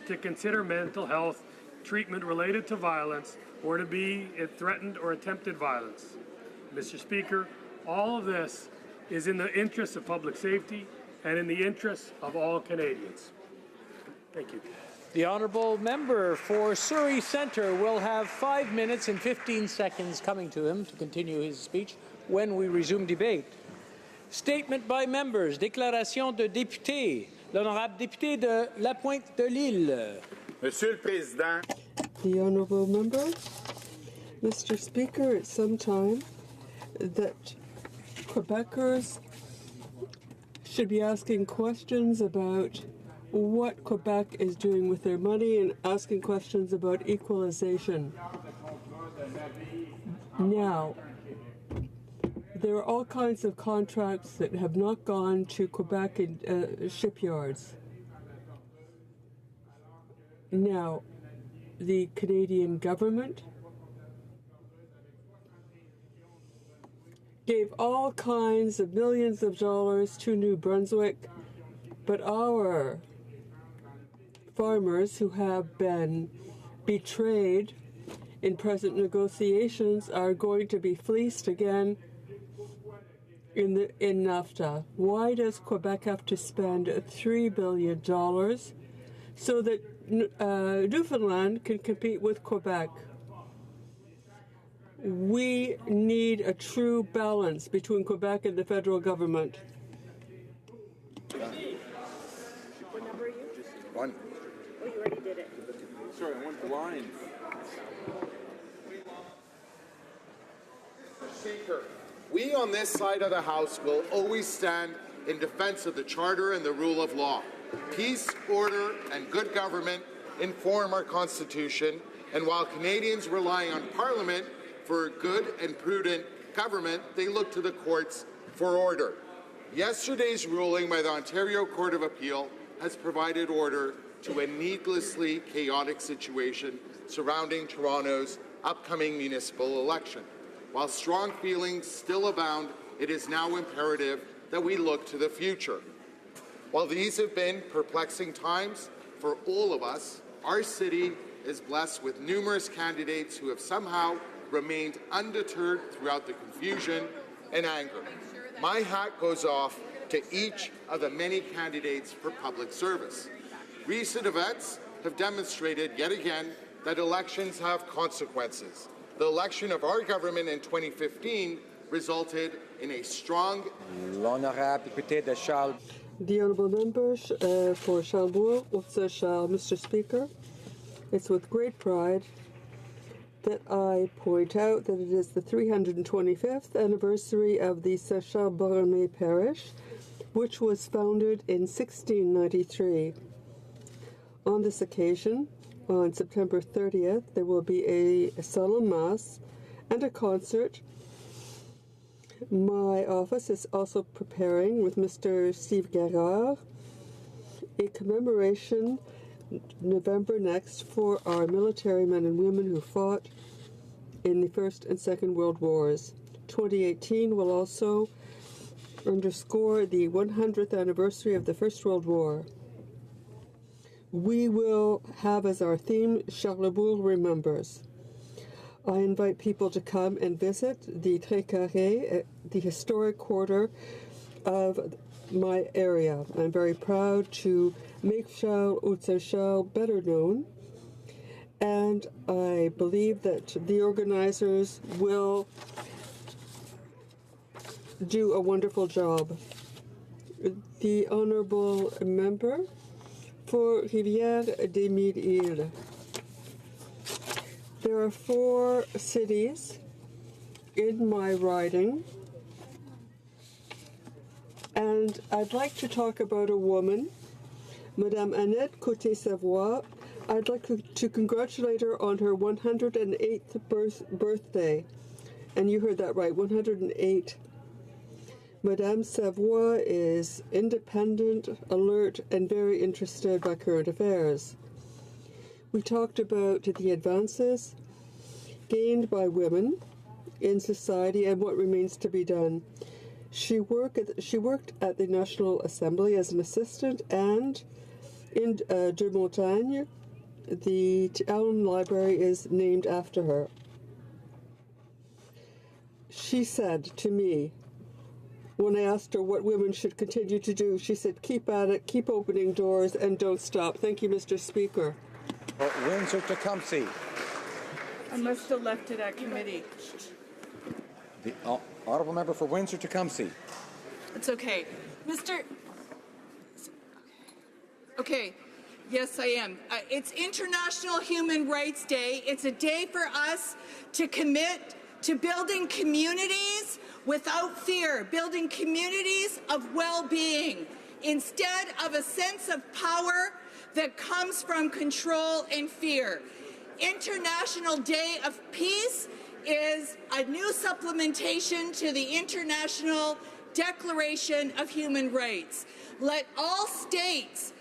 to consider mental health treatment related to violence or to be threatened or attempted violence. Mr. Speaker, all of this is in the interest of public safety and in the interest of all Canadians. Thank you. The honourable member for Surrey Centre will have 5 minutes and 15 seconds coming to him to continue his speech when we resume debate. Statement by members. Déclaration de député. L'honorable député de La Pointe-de-l'Île. Monsieur le Président. The honourable member. Mr. Speaker, it's some time that Quebecers should be asking questions about what Quebec is doing with their money and asking questions about equalization. Now, there are all kinds of contracts that have not gone to Quebec in shipyards. Now, the Canadian government gave all kinds of millions of dollars to New Brunswick, but our farmers who have been betrayed in present negotiations are going to be fleeced again in NAFTA. Why does Quebec have to spend $3 billion so that Newfoundland can compete with Quebec? We need a true balance between Quebec and the federal government. What number are you? One. Oh, you already did it. Sorry, I went blind. Speaker, we on this side of the House will always stand in defense of the Charter and the rule of law. Peace, order, and good government inform our Constitution, and while Canadians rely on Parliament for good and prudent government, they look to the courts for order. Yesterday's ruling by the Ontario Court of Appeal has provided order to a needlessly chaotic situation surrounding Toronto's upcoming municipal election. While strong feelings still abound, it is now imperative that we look to the future. While these have been perplexing times for all of us, our city is blessed with numerous candidates who have somehow remained undeterred throughout the confusion and anger. My hat goes off to each of the many candidates for public service. Recent events have demonstrated yet again that elections have consequences. The election of our government in 2015 resulted in a strong... L'honorable député de Charles. The honourable members for Charlesbourg, Charles, Mr. Speaker, it's with great pride that I point out that it is the 325th anniversary of the Saint-Charles-Borromée parish, which was founded in 1693. On this occasion, on September 30th, there will be a solemn mass and a concert. My office is also preparing, with Mr. Steve Gerard, a commemoration November next for our military men and women who fought in the First and Second World Wars. 2018 will also underscore the 100th anniversary of the First World War. We will have as our theme, Charlesbourg Remembers. I invite people to come and visit the Tres Carrés, the historic quarter of my area. I'm very proud to make Charles Haute-Saint-Charles better known, and I believe that the organizers will do a wonderful job. The honourable member for Rivière-des-Mille-Îles. There are 4 cities in my riding, and I'd like to talk about a woman, Madame Annette Côté-Savoie. I'd like to congratulate her on her 108th birthday. And you heard that right, 108. Madame Savoie is independent, alert, and very interested by current affairs. We talked about the advances gained by women in society and what remains to be done. She worked at the National Assembly as an assistant and in de Montagne. The town library is named after her. She said to me, when I asked her what women should continue to do, she said, keep at it, keep opening doors, and don't stop. Thank you, Mr. Speaker. Windsor-Tecumseh. I must have left it at committee. The honourable member for Windsor-Tecumseh. It's okay. Okay. Yes, I am. It's International Human Rights Day. It's a day for us to commit to building communities without fear, building communities of well-being, instead of a sense of power that comes from control and fear. International Day of Peace is a new supplementation to the International Declaration of Human Rights. Let all states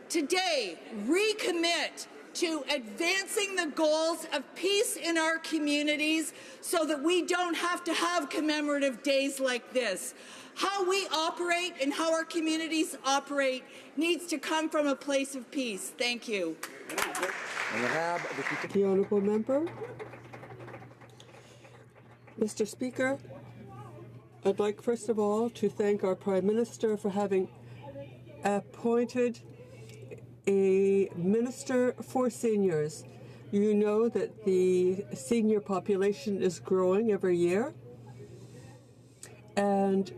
today recommit to advancing the goals of peace in our communities so that we don't have to have commemorative days like this. How we operate and how our communities operate needs to come from a place of peace. Thank you. The honourable member. Mr. Speaker, I'd like first of all to thank our Prime Minister for having appointed a minister for seniors. You know that the senior population is growing every year, and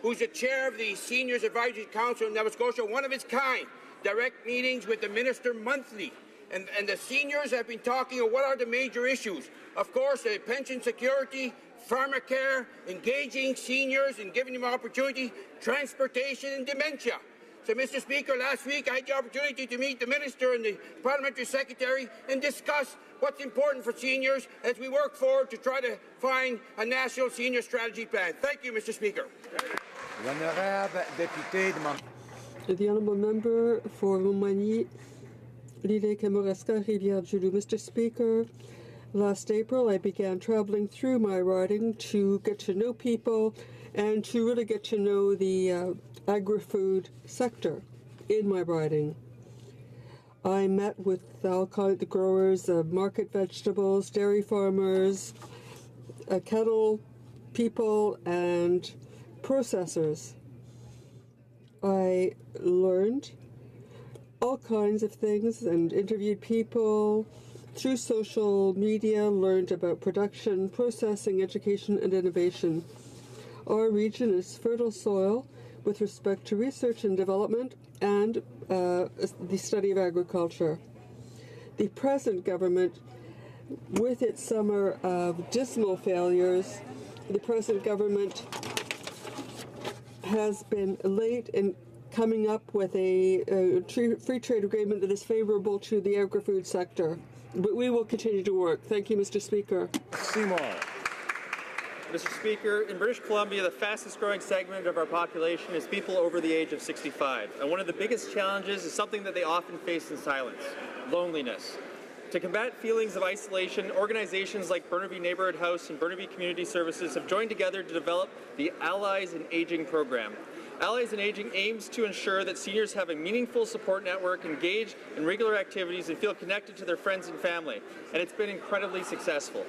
who's the chair of the Seniors Advisory Council in Nova Scotia, one of its kind, direct meetings with the minister monthly. And the seniors have been talking of what are the major issues. Of course, pension security, pharmacare, engaging seniors and giving them opportunity, transportation and dementia. So, Mr. Speaker, last week I had the opportunity to meet the Minister and the Parliamentary Secretary and discuss what's important for seniors as we work forward to try to find a national senior strategy plan. Thank you, Mr. Speaker. The honourable member for Montmagny, Lille, Kamouraska, Rivière-du-Loup. Mr. Speaker, last April I began traveling through my riding to get to know people and to really get to know the agri-food sector in my riding. I met with all kinds of growers of market vegetables, dairy farmers, cattle people, and processors. I learned all kinds of things and interviewed people through social media, learned about production, processing, education, and innovation. Our region is fertile soil with respect to research and development and the study of agriculture. The present government, with its summer of dismal failures, the present government has been late in coming up with a free trade agreement that is favorable to the agri-food sector. But we will continue to work. Thank you, Mr. Speaker. Seymour. Mr. Speaker, in British Columbia, the fastest growing segment of our population is people over the age of 65. And one of the biggest challenges is something that they often face in silence: loneliness. To combat feelings of isolation, organizations like Burnaby Neighborhood House and Burnaby Community Services have joined together to develop the Allies in Aging program. Allies in Aging aims to ensure that seniors have a meaningful support network, engage in regular activities, and feel connected to their friends and family. And it's been incredibly successful.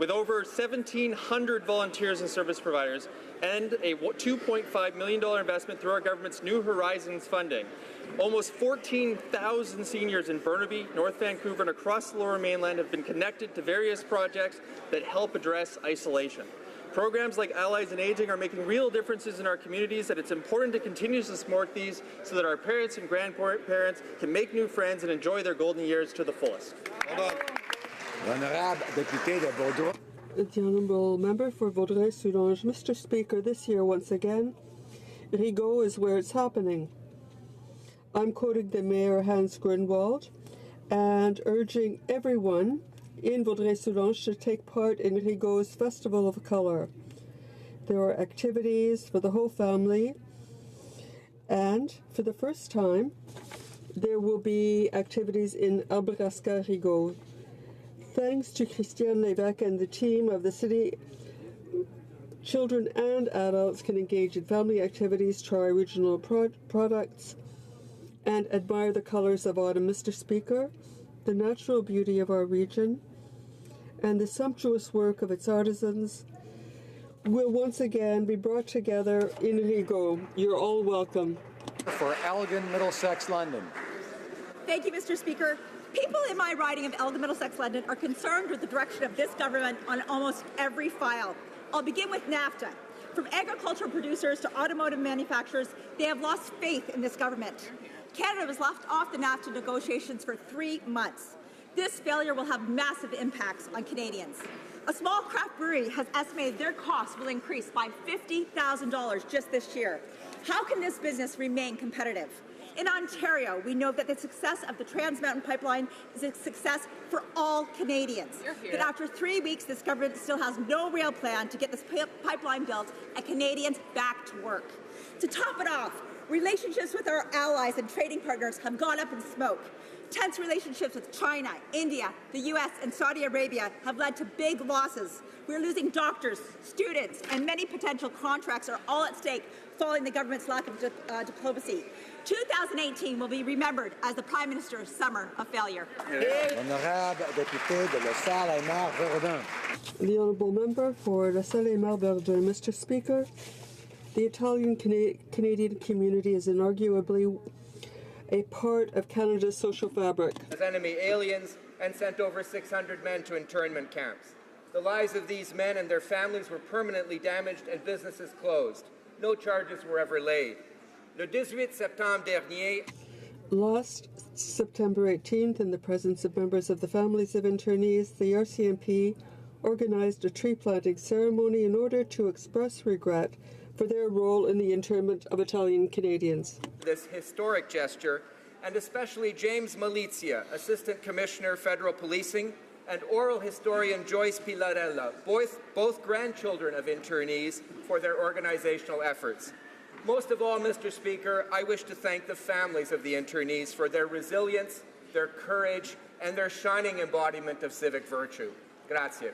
With over 1,700 volunteers and service providers and a $2.5 million investment through our government's New Horizons funding, almost 14,000 seniors in Burnaby, North Vancouver, and across the Lower Mainland have been connected to various projects that help address isolation. Programs like Allies in Aging are making real differences in our communities, and it's important to continue to support these so that our parents and grandparents can make new friends and enjoy their golden years to the fullest. Hold on. The honourable member for Vaudreuil-Soulanges. Mr. Speaker, this year once again, Rigaud is where it's happening. I'm quoting the Mayor Hans Grunwald and urging everyone in Vaudreuil-Soulanges to take part in Rigaud's Festival of Colour. There are activities for the whole family, and for the first time, there will be activities in Arboresca Rigaud. Thanks to Christiane Lévesque and the team of the City Children and adults can engage in family activities, try regional products, and admire the colors of autumn. Mr. Speaker, the natural beauty of our region and the sumptuous work of its artisans will once again be brought together in Rigaud. You're all welcome. For Elgin, Middlesex, London. Thank you, Mr. Speaker. People in my riding of Elgin, Middlesex, London are concerned with the direction of this government on almost every file. I'll begin with NAFTA. From agricultural producers to automotive manufacturers, they have lost faith in this government. Canada was left off the NAFTA negotiations for 3 months. This failure will have massive impacts on Canadians. A small craft brewery has estimated their costs will increase by $50,000 just this year. How can this business remain competitive? In Ontario, we know that the success of the Trans Mountain Pipeline is a success for all Canadians. But after 3 weeks, this government still has no real plan to get this pipeline built and Canadians back to work. To top it off, relationships with our allies and trading partners have gone up in smoke. Tense relationships with China, India, the US, and Saudi Arabia have led to big losses. We're losing doctors, students, and many potential contracts are all at stake following the government's lack of diplomacy. 2018 will be remembered as the Prime Minister's summer of failure. Honorable député de La Salle-et-Mar-Verdun. The Honourable Member for La Salle-et-Mar-Verdun. Mr. Speaker, the Italian-Canadian community is inarguably a part of Canada's social fabric. As enemy aliens and sent over 600 men to internment camps. The lives of these men and their families were permanently damaged and businesses closed. No charges were ever laid. Le 18 septembre dernier, Last September 18th, in the presence of members of the families of internees, the RCMP organized a tree planting ceremony in order to express regret for their role in the internment of Italian Canadians. This historic gesture, and especially James Malizia, Assistant Commissioner, Federal Policing, and oral historian Joyce Pilarella, both grandchildren of internees, for their organizational efforts. Most of all, Mr. Speaker, I wish to thank the families of the internees for their resilience, their courage, and their shining embodiment of civic virtue. Grazie.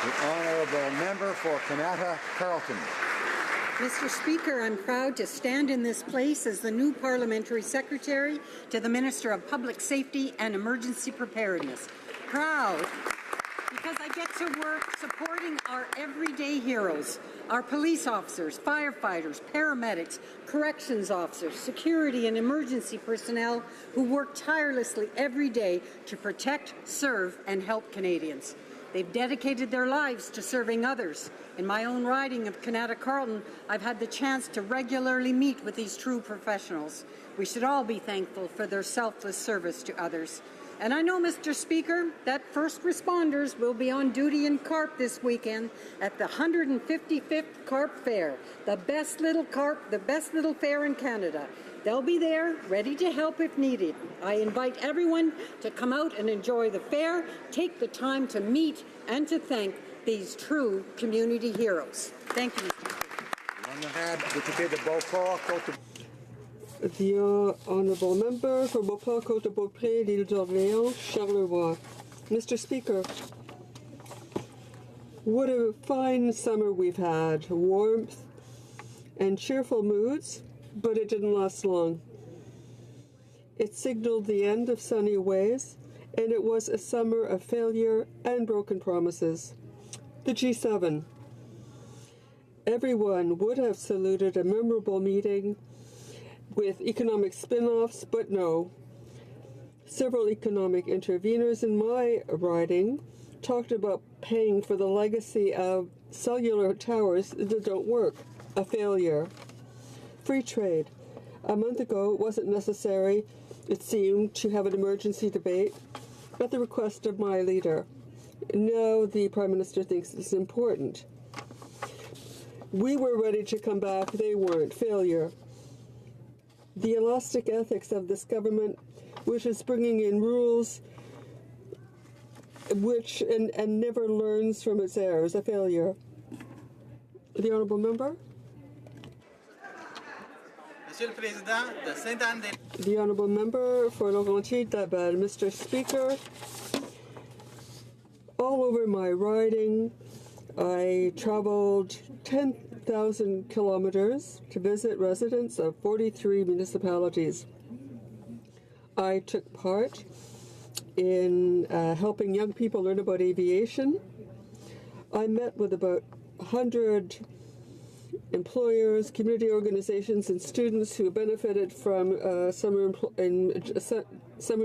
The Honourable Member for Kanata Carleton. Mr. Speaker, I'm proud to stand in this place as the new Parliamentary Secretary to the Minister of Public Safety and Emergency Preparedness. Proud because I get to work supporting our everyday heroes, our police officers, firefighters, paramedics, corrections officers, security and emergency personnel who work tirelessly every day to protect, serve, and help Canadians. They've dedicated their lives to serving others. In my own riding of Kanata Carleton, I've had the chance to regularly meet with these true professionals. We should all be thankful for their selfless service to others. And I know, Mr. Speaker, that first responders will be on duty in Carp this weekend at the 155th Carp Fair, the best little fair in Canada. They'll be there, ready to help if needed. I invite everyone to come out and enjoy the fair, take the time to meet and to thank these true community heroes. Thank you, Mr. The Honourable Member for Beauport, Côte-de-Beaupré, l'Île d'Orléans, Charleroi. Mr. Speaker, what a fine summer we've had. Warmth and cheerful moods, but it didn't last long. It signaled the end of sunny ways, and it was a summer of failure and broken promises. The G7. Everyone would have saluted a memorable meeting with economic spin-offs, but no. Several economic interveners in my riding talked about paying for the legacy of cellular towers that don't work, a failure. Free trade. A month ago, it wasn't necessary, it seemed, to have an emergency debate at the request of my leader. Now the Prime Minister thinks it's important. We were ready to come back, they weren't. Failure. The elastic ethics of this government, which is bringing in rules and never learns from its errors, a failure. The Honourable Member? The Honourable Member for Laurentides-Laval. Mr. Speaker, all over my riding, I traveled 10,000 kilometers to visit residents of 43 municipalities. I took part in helping young people learn about aviation. I met with about 100 employers, community organizations, and students who benefited from Summer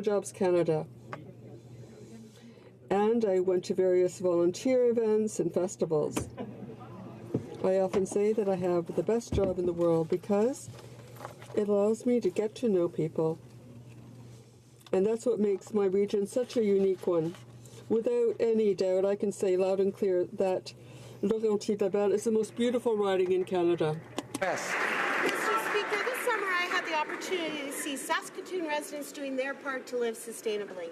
Jobs Canada. And I went to various volunteer events and festivals. I often say that I have the best job in the world because it allows me to get to know people. And that's what makes my region such a unique one. Without any doubt, I can say loud and clear that Laurentides-Labelle is the most beautiful riding in Canada. Yes. Mr. Speaker, this summer I had the opportunity to see Saskatoon residents doing their part to live sustainably.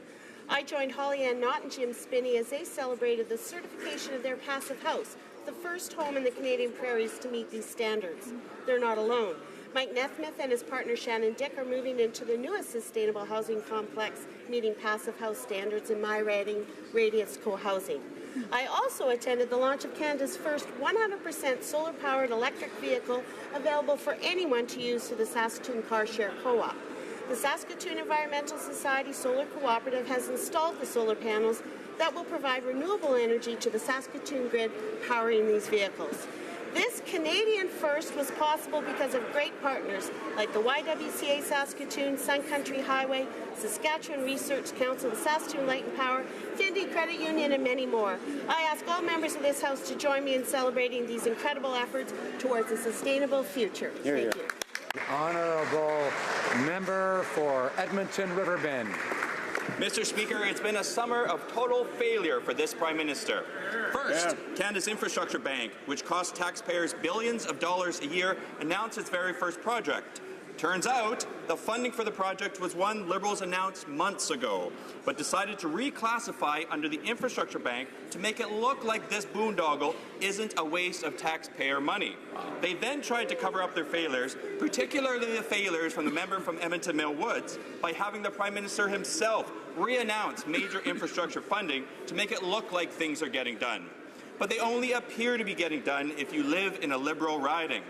I joined Holly Ann Knott and Jim Spinney as they celebrated the certification of their passive house, the first home in the Canadian prairies to meet these standards. They're not alone. Mike Nethmith and his partner Shannon Dick are moving into the newest sustainable housing complex, meeting passive house standards in my riding, Radius Co-Housing. I also attended the launch of Canada's first 100% solar-powered electric vehicle available for anyone to use through the Saskatoon Car Share Co-op. The Saskatoon Environmental Society Solar Cooperative has installed the solar panels that will provide renewable energy to the Saskatoon grid, powering these vehicles. This Canadian first was possible because of great partners like the YWCA Saskatoon, Sun Country Highway, Saskatchewan Research Council, the Saskatoon Light and Power, Findy Credit Union, and many more. I ask all members of this House to join me in celebrating these incredible efforts towards a sustainable future. Thank you. Honourable Member for Edmonton Riverbend. Mr. Speaker, it's been a summer of total failure for this Prime Minister. First, Canada's Infrastructure Bank, which costs taxpayers billions of dollars a year, announced its very first project. Turns out, the funding for the project was one Liberals announced months ago, but decided to reclassify under the Infrastructure Bank to make it look like this boondoggle isn't a waste of taxpayer money. They then tried to cover up their failures, particularly the failures from the member from Edmonton Mill Woods, by having the Prime Minister himself re-announce major infrastructure funding to make it look like things are getting done. But they only appear to be getting done if you live in a Liberal riding.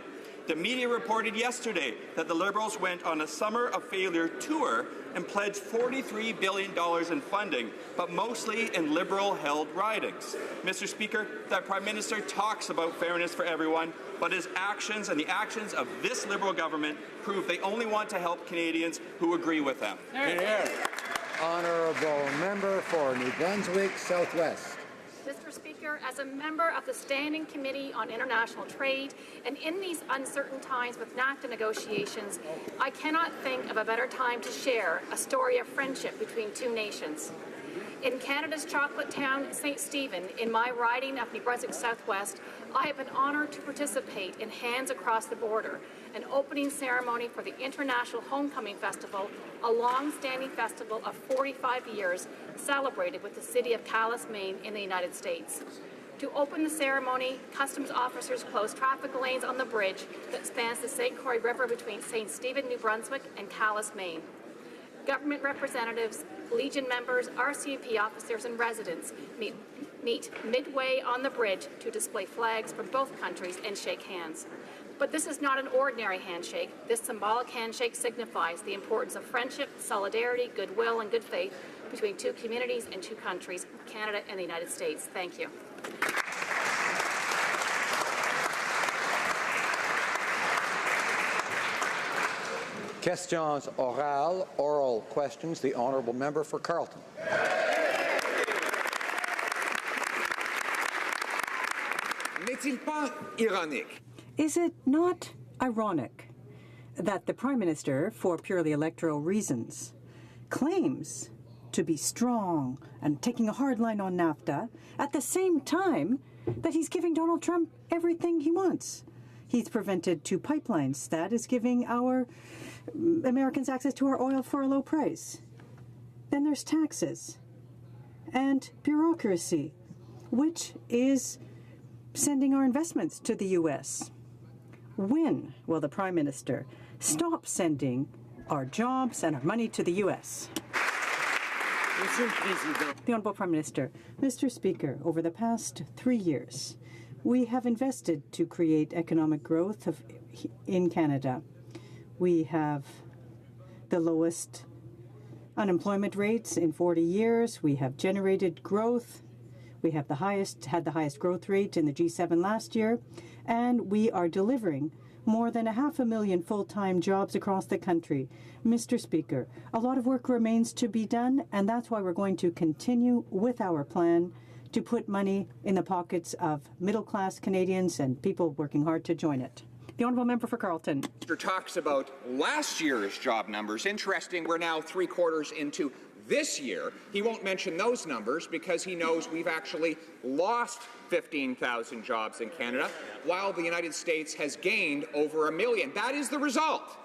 The media reported yesterday that the Liberals went on a summer of failure tour and pledged $43 billion in funding, but mostly in Liberal-held ridings. Mr. Speaker, that Prime Minister talks about fairness for everyone, but his actions and the actions of this Liberal government prove they only want to help Canadians who agree with them. Honourable Member for New Brunswick Southwest. Mr. Speaker, as a member of the Standing Committee on International Trade, and in these uncertain times with NAFTA negotiations, I cannot think of a better time to share a story of friendship between two nations. In Canada's chocolate town, St. Stephen, in my riding of New Brunswick Southwest, I have been honored to participate in Hands Across the Border, an opening ceremony for the International Homecoming Festival, a long-standing festival of 45 years, celebrated with the city of Calais, Maine, in the United States. To open the ceremony, customs officers closed traffic lanes on the bridge that spans the St. Croix River between St. Stephen, New Brunswick, and Calais, Maine. Government representatives, Legion members, RCMP officers, and residents meet midway on the bridge to display flags from both countries and shake hands. But this is not an ordinary handshake. This symbolic handshake signifies the importance of friendship, solidarity, goodwill, and good faith between two communities and two countries, Canada and the United States. Thank you. Questions orales, oral questions. The Honourable Member for Carleton. N'est-il pas ironique? Is it not ironic that the Prime Minister, for purely electoral reasons, claims to be strong and taking a hard line on NAFTA at the same time that he's giving Donald Trump everything he wants? He's prevented 2 pipelines. That is giving our Americans access to our oil for a low price. Then there's taxes and bureaucracy, which is sending our investments to the U.S. When will the Prime Minister stop sending our jobs and our money to the U.S.? The Honourable Prime Minister. Mr. Speaker, over the past 3 years, We have invested to create economic growth in Canada. We have the lowest unemployment rates in 40 years. We have generated growth. We have had the highest growth rate in the G7 last year, and we are delivering more than 500,000 full-time jobs across the country. Mr. Speaker, a lot of work remains to be done, and that's why we're going to continue with our plan to put money in the pockets of middle-class Canadians and people working hard to join it. The Honourable Member for Carleton. Mr. talks about last year's job numbers. Interesting, we're now 3 quarters into this year. He won't mention those numbers because he knows we've actually lost 15,000 jobs in Canada, while the United States has gained over 1 million. That is the result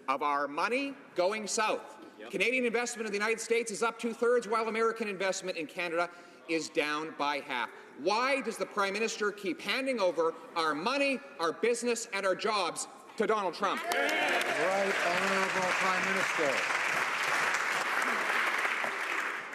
of our money going south. Canadian investment in the United States is up 2/3, while American investment in Canada is down by half. Why does the Prime Minister keep handing over our money, our business, and our jobs to Donald Trump? Right Honourable Prime Minister.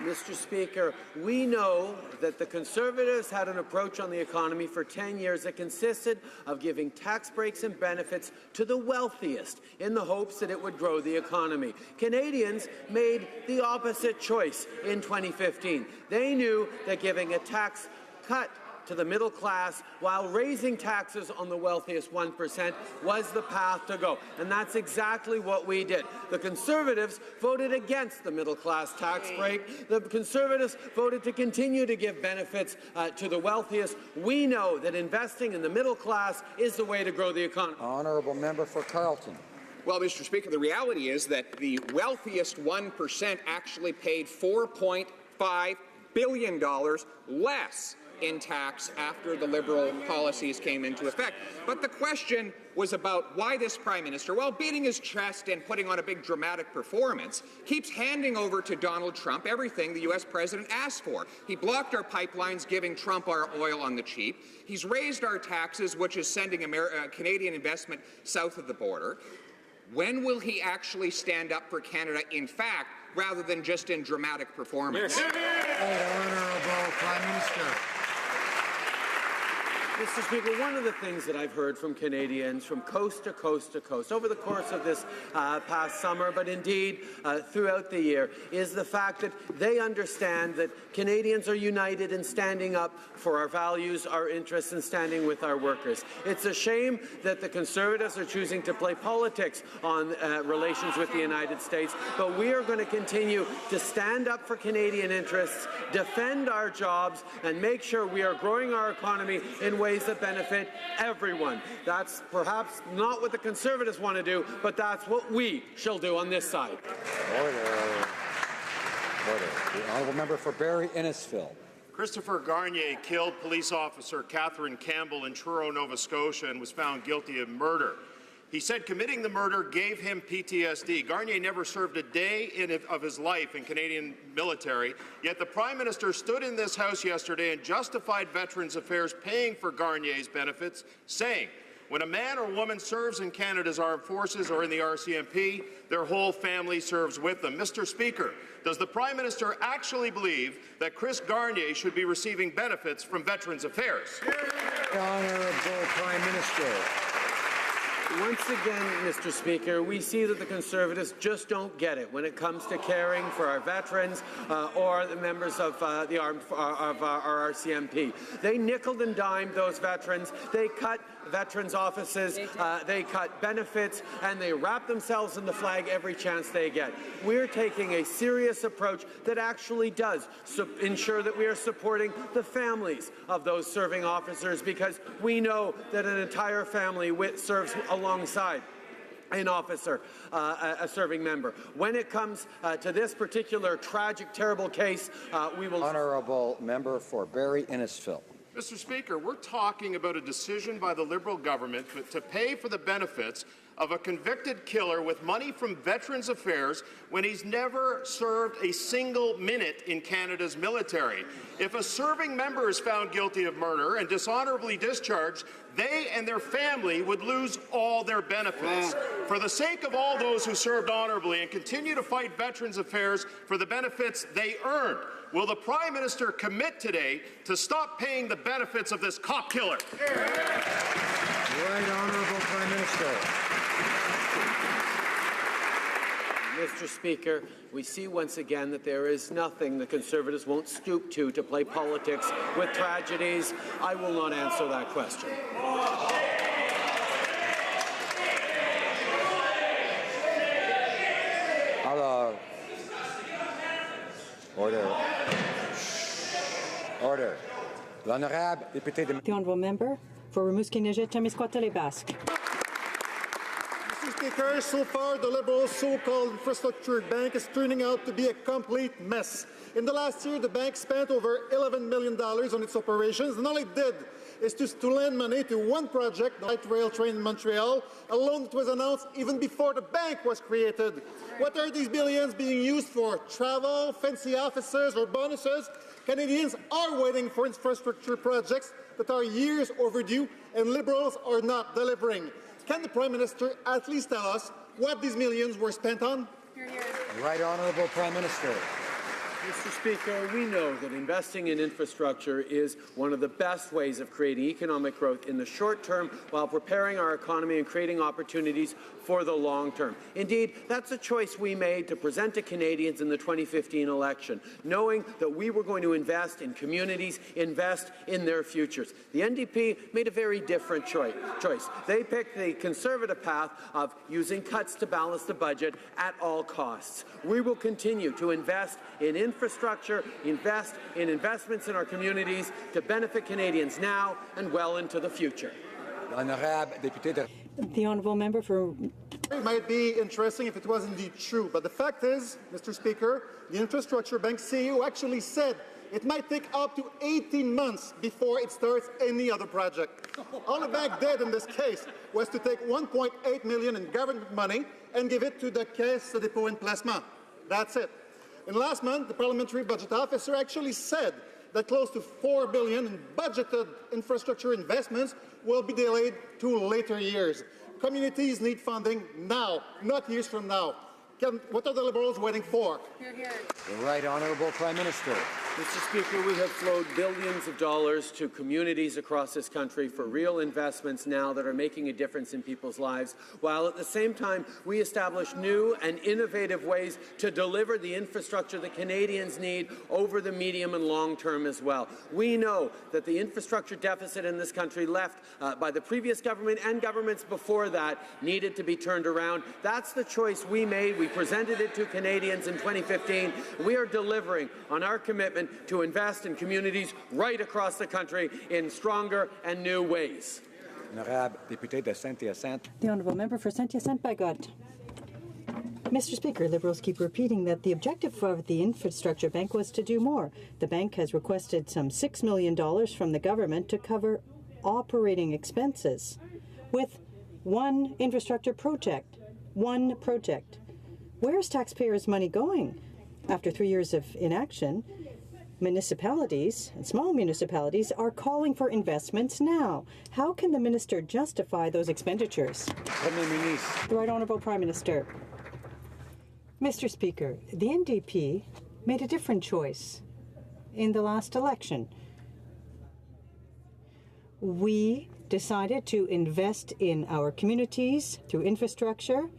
Mr. Speaker, we know that the Conservatives had an approach on the economy for 10 years that consisted of giving tax breaks and benefits to the wealthiest in the hopes that it would grow the economy. Canadians made the opposite choice in 2015. They knew that giving a tax cut to the middle class while raising taxes on the wealthiest 1% was the path to go. And that's exactly what we did. The Conservatives voted against the middle class tax break. The Conservatives voted to continue to give benefits to the wealthiest. We know that investing in the middle class is the way to grow the economy. Honourable Member for Carleton. Well, Mr. Speaker, the reality is that the wealthiest 1% actually paid $4.5 billion less in tax after the Liberal policies came into effect. But the question was about why this Prime Minister, while beating his chest and putting on a big dramatic performance, keeps handing over to Donald Trump everything the U.S. President asked for. He blocked our pipelines, giving Trump our oil on the cheap. He's raised our taxes, which is sending Canadian investment south of the border. When will he actually stand up for Canada in fact, rather than just in dramatic performance? Honourable Prime Minister. Mr. Speaker, one of the things that I've heard from Canadians from coast to coast to coast over the course of this past summer, but indeed throughout the year, is the fact that they understand that Canadians are united in standing up for our values, our interests, and standing with our workers. It's a shame that the Conservatives are choosing to play politics on relations with the United States, but we are going to continue to stand up for Canadian interests, defend our jobs, and make sure we are growing our economy in ways that benefit everyone. That's perhaps not what the Conservatives want to do, but that's what we shall do on this side. Order. The Honourable Member for Barrie Innisfil. Christopher Garnier killed police officer Catherine Campbell in Truro, Nova Scotia, and was found guilty of murder. He said committing the murder gave him PTSD. Garnier never served a day of his life in Canadian military, yet the Prime Minister stood in this House yesterday and justified Veterans Affairs paying for Garnier's benefits, saying, when a man or woman serves in Canada's armed forces or in the RCMP, their whole family serves with them. Mr. Speaker, does the Prime Minister actually believe that Chris Garnier should be receiving benefits from Veterans Affairs? Honourable Prime Minister. Once again, Mr. Speaker, we see that the Conservatives just don't get it when it comes to caring for our veterans or the members of our RCMP. They nickeled and dimed those veterans. They cut veterans' offices, they cut benefits, and they wrap themselves in the flag every chance they get. We're taking a serious approach that actually does ensure that we are supporting the families of those serving officers, because we know that an entire family serves alongside an officer, a serving member. When it comes to this particular tragic, terrible case, we will... Honourable Member for Barrie Innisfil. Mr. Speaker, we're talking about a decision by the Liberal government to pay for the benefits of a convicted killer with money from Veterans Affairs when he's never served a single minute in Canada's military. If a serving member is found guilty of murder and dishonorably discharged, they and their family would lose all their benefits. For the sake of all those who served honorably and continue to fight Veterans Affairs for the benefits they earned, will the Prime Minister commit today to stop paying the benefits of this cop killer? Right Honourable Prime Minister. Mr. Speaker, we see once again that there is nothing the Conservatives won't stoop to play politics with tragedies. I will not answer that question. Alors, order. Order. L'honorable député de... The honourable member for Rimouski-Nejet-Témiscouata-les-Basques. Mr. Speaker, so far the Liberals' so-called infrastructure bank is turning out to be a complete mess. In the last year, the bank spent over $11 million on its operations, and all it did is to lend money to one project, the light rail train in Montreal, a loan that was announced even before the bank was created. What are these billions being used for? Travel, fancy offices, or bonuses? Canadians are waiting for infrastructure projects that are years overdue, and Liberals are not delivering. Can the Prime Minister at least tell us what these millions were spent on? Right Honourable Prime Minister. Mr. Speaker, we know that investing in infrastructure is one of the best ways of creating economic growth in the short term while preparing our economy and creating opportunities for the long term. Indeed, that's a choice we made to present to Canadians in the 2015 election, knowing that we were going to invest in communities, invest in their futures. The NDP made a very different choice. They picked the Conservative path of using cuts to balance the budget at all costs. We will continue to invest in infrastructure, invest in investments in our communities to benefit Canadians now and well into the future. The honourable member for... It might be interesting if it was indeed true, but the fact is, Mr. Speaker, the Infrastructure Bank CEO actually said it might take up to 18 months before it starts any other project. All the bank did in this case was to take $1.8 million in government money and give it to the Caisse de dépôt et placement. That's it. And last month, the parliamentary budget officer actually said that close to $4 billion in budgeted infrastructure investments will be delayed to later years. Communities need funding now, not years from now. What are the Liberals waiting for? The Right Honourable Prime Minister. Mr. Speaker, we have flowed billions of dollars to communities across this country for real investments now that are making a difference in people's lives, while at the same time we establish new and innovative ways to deliver the infrastructure that Canadians need over the medium and long term as well. We know that the infrastructure deficit in this country left by the previous government and governments before that needed to be turned around. That's the choice we made. We presented it to Canadians in 2015. We are delivering on our commitment to invest in communities right across the country in stronger and new ways. Honourable député de Saint-Hyacinthe. The honourable member for Saint-Hyacinthe-Bagotte. Mr. Speaker, Liberals keep repeating that the objective of the Infrastructure Bank was to do more. The bank has requested some $6 million from the government to cover operating expenses with one infrastructure project. One project. Where's taxpayers' money going? After 3 years of inaction, municipalities and small municipalities are calling for investments now. How can the minister justify those expenditures? The Right Honourable Prime Minister. Mr. Speaker, the NDP made a different choice in the last election. We decided to invest in our communities through infrastructure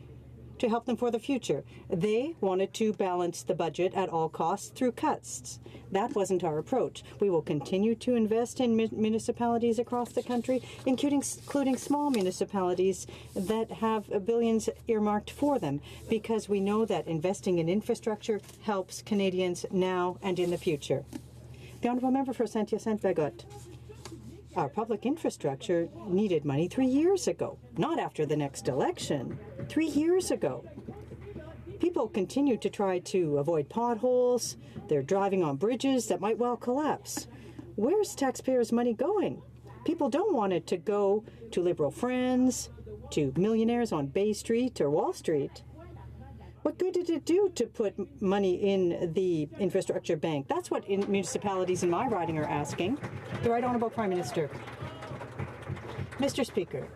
to help them for the future. They wanted to balance the budget at all costs through cuts. That wasn't our approach. We will continue to invest in municipalities across the country, including small municipalities that have billions earmarked for them, because we know that investing in infrastructure helps Canadians now and in the future. The honourable member for Saint-Hyacinthe-Bagotte. Our public infrastructure needed money 3 years ago, not after the next election. 3 years ago. People continue to try to avoid potholes. They're driving on bridges that might well collapse. Where's taxpayers' money going? People don't want it to go to Liberal friends, to millionaires on Bay Street or Wall Street. What good did it do to put money in the infrastructure bank? That's what municipalities in my riding are asking. The Right Honourable Prime Minister. Mr. Speaker,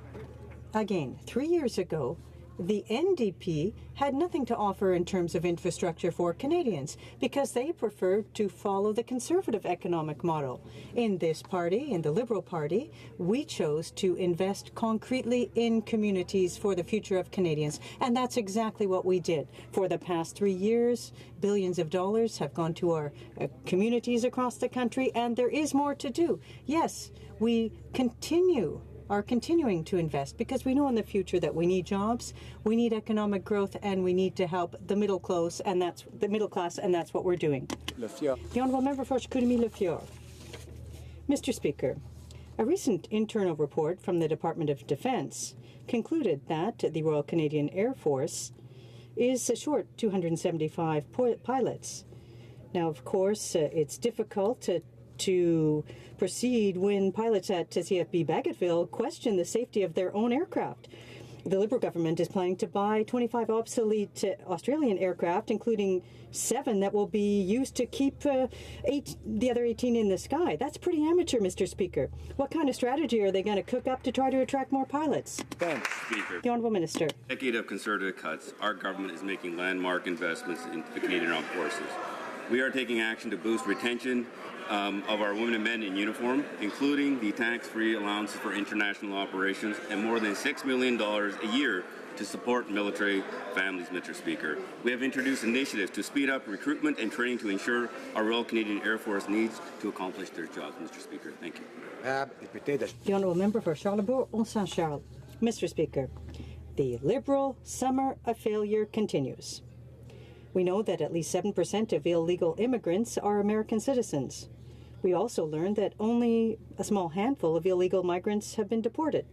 again, 3 years ago, the NDP had nothing to offer in terms of infrastructure for Canadians because they preferred to follow the conservative economic model. In this party, in the Liberal Party, we chose to invest concretely in communities for the future of Canadians, and that's exactly what we did. For the past 3 years, billions of dollars have gone to our communities across the country, and there is more to do. Yes, we are continuing to invest because we know in the future that we need jobs, we need economic growth, and we need to help the middle class, and that's what we're doing. The Honourable Member for Chicoutimi-Le-Fjord. Mr. Speaker, a recent internal report from the Department of Defence concluded that the Royal Canadian Air Force is short 275 pilots. Now, of course, it's difficult to proceed when pilots at CFB Bagotville question the safety of their own aircraft. The Liberal government is planning to buy 25 obsolete Australian aircraft, including 7 that will be used to keep the other 18 in the sky. That's pretty amateur, Mr. Speaker. What kind of strategy are they going to cook up to try to attract more pilots? Thanks, Speaker. The Honourable Minister. A decade of concerted cuts, our government is making landmark investments into the Canadian Armed Forces. We are taking action to boost retention of our women and men in uniform, including the tax-free allowances for international operations and more than $6 million a year to support military families, Mr. Speaker. We have introduced initiatives to speed up recruitment and training to ensure our Royal Canadian Air Force needs to accomplish their jobs, Mr. Speaker. Thank you. The Honourable Member for Charlebourg-Saint-Charles. Mr. Speaker, the Liberal summer of failure continues. We know that at least 7% of illegal immigrants are American citizens. We also learned that only a small handful of illegal migrants have been deported.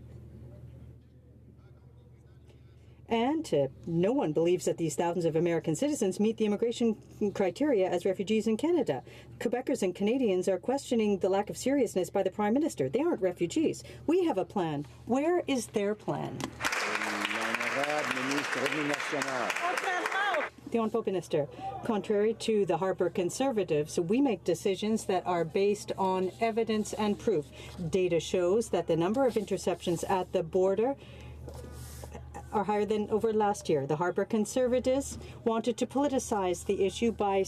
And no one believes that these thousands of American citizens meet the immigration criteria as refugees in Canada. Quebecers and Canadians are questioning the lack of seriousness by the Prime Minister. They aren't refugees. We have a plan. Where is their plan? The Honourable Minister, contrary to the Harbour Conservatives, we make decisions that are based on evidence and proof. Data shows that the number of interceptions at the border are higher than over last year. The Harbour Conservatives wanted to politicize the issue by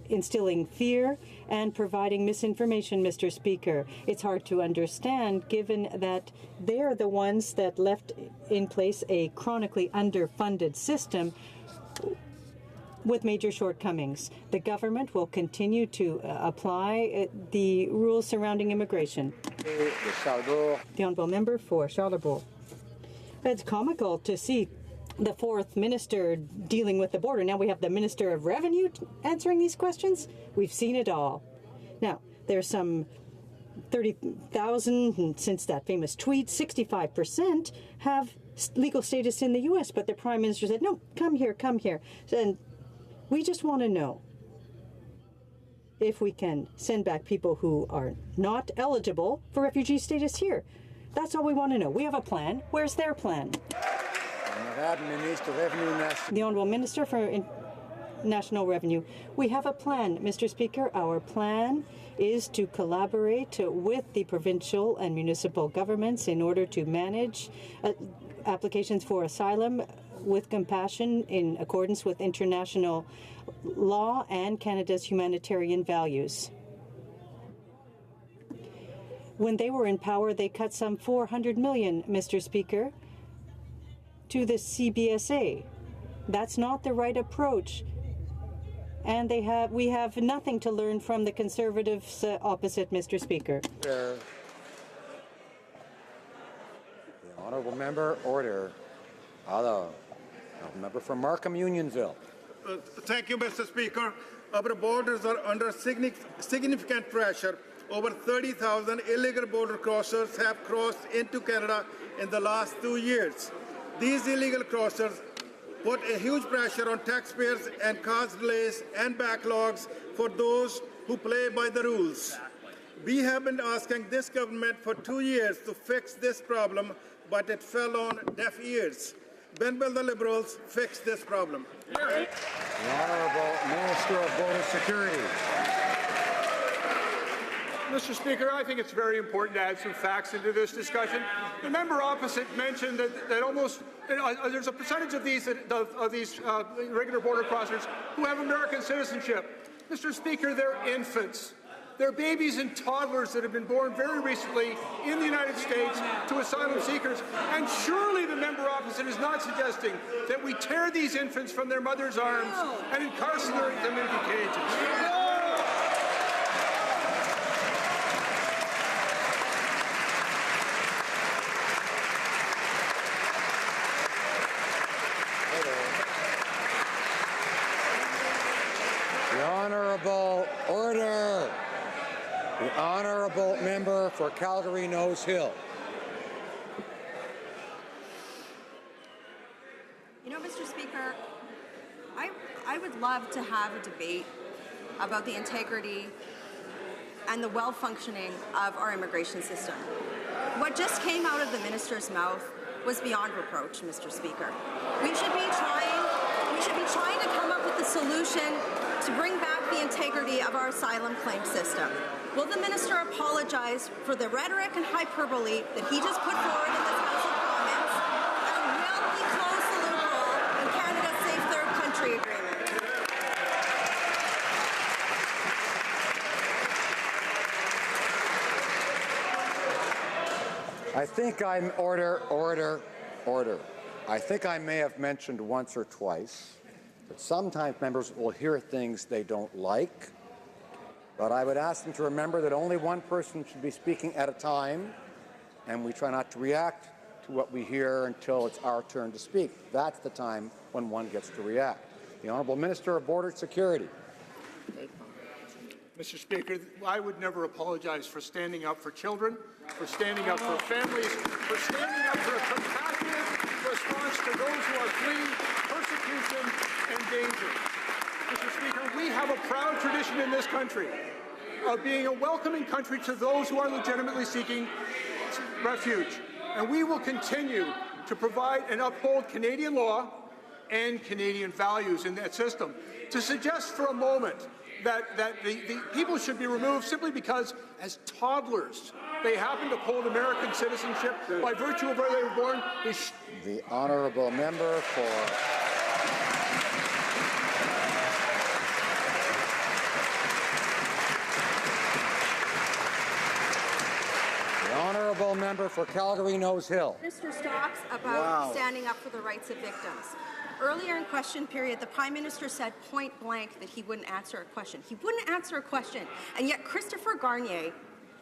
instilling fear and providing misinformation, Mr. Speaker. It's hard to understand given that they're the ones that left in place a chronically underfunded system with major shortcomings. The government will continue to apply the rules surrounding immigration. The Honourable Member for Charlebourg. It's comical to see the fourth minister dealing with the border. Now we have the Minister of Revenue answering these questions. We've seen it all. Now, there's some 30,000 since that famous tweet. 65% have legal status in the U.S., but the Prime Minister said, no, come here, come here. And we just want to know if we can send back people who are not eligible for refugee status here. That's all we want to know. We have a plan. Where's their plan? The Honourable Minister for National Revenue. We have a plan, Mr. Speaker. Our plan is to collaborate with the provincial and municipal governments in order to manage applications for asylum with compassion in accordance with international law and Canada's humanitarian values. When they were in power, they cut some $400 million, Mr. Speaker, to the CBSA. That's not the right approach. And we have nothing to learn from the Conservatives opposite, Mr. Speaker. The Honourable Member, order. Hello. Member for Markham Unionville. Thank you, Mr. Speaker. Our borders are under significant pressure. Over 30,000 illegal border crossers have crossed into Canada in the last 2 years. These illegal crossers put a huge pressure on taxpayers and cause delays and backlogs for those who play by the rules. We have been asking this government for 2 years to fix this problem, but it fell on deaf ears. When will the Liberals fix this problem? The Honourable Minister of Border Security. Mr. Speaker, I think it's very important to add some facts into this discussion. The member opposite mentioned that almost there's a percentage of these irregular border crossers who have American citizenship. Mr. Speaker, they're infants. They're babies and toddlers that have been born very recently in the United States to asylum seekers. And surely the member opposite is not suggesting that we tear these infants from their mother's arms and incarcerate them into cages. Order. The Honourable Member for Calgary-Nose Hill. You know, Mr. Speaker, I would love to have a debate about the integrity and the well-functioning of our immigration system. What just came out of the minister's mouth was beyond reproach, Mr. Speaker. We should be trying to come up with a solution to bring back the integrity of our asylum claim system. Will the minister apologize for the rhetoric and hyperbole that he just put forward in this House of Commons? And will he close the loophole in Canada's Safe Third Country Agreement? I think I'm order. I think I may have mentioned once or twice that sometimes members will hear things they don't like, but I would ask them to remember that only one person should be speaking at a time, and we try not to react to what we hear until it's our turn to speak. That's the time when one gets to react. The Honourable Minister of Border Security. Mr. Speaker, I would never apologize for standing up for children, for standing up for families, for standing up for a compassionate response to those who are fleeing persecution and danger. Mr. Speaker, we have a proud tradition in this country of being a welcoming country to those who are legitimately seeking refuge. And we will continue to provide and uphold Canadian law and Canadian values in that system. To suggest for a moment that the people should be removed simply because, as toddlers, they happen to hold American citizenship by virtue of where they were born is... The Honourable Member for... Honourable Member for Calgary-Nose Hill. Minister talks about standing up for the rights of victims. Earlier in question period, the Prime Minister said point blank that he wouldn't answer a question. He wouldn't answer a question. And yet Christopher Garnier,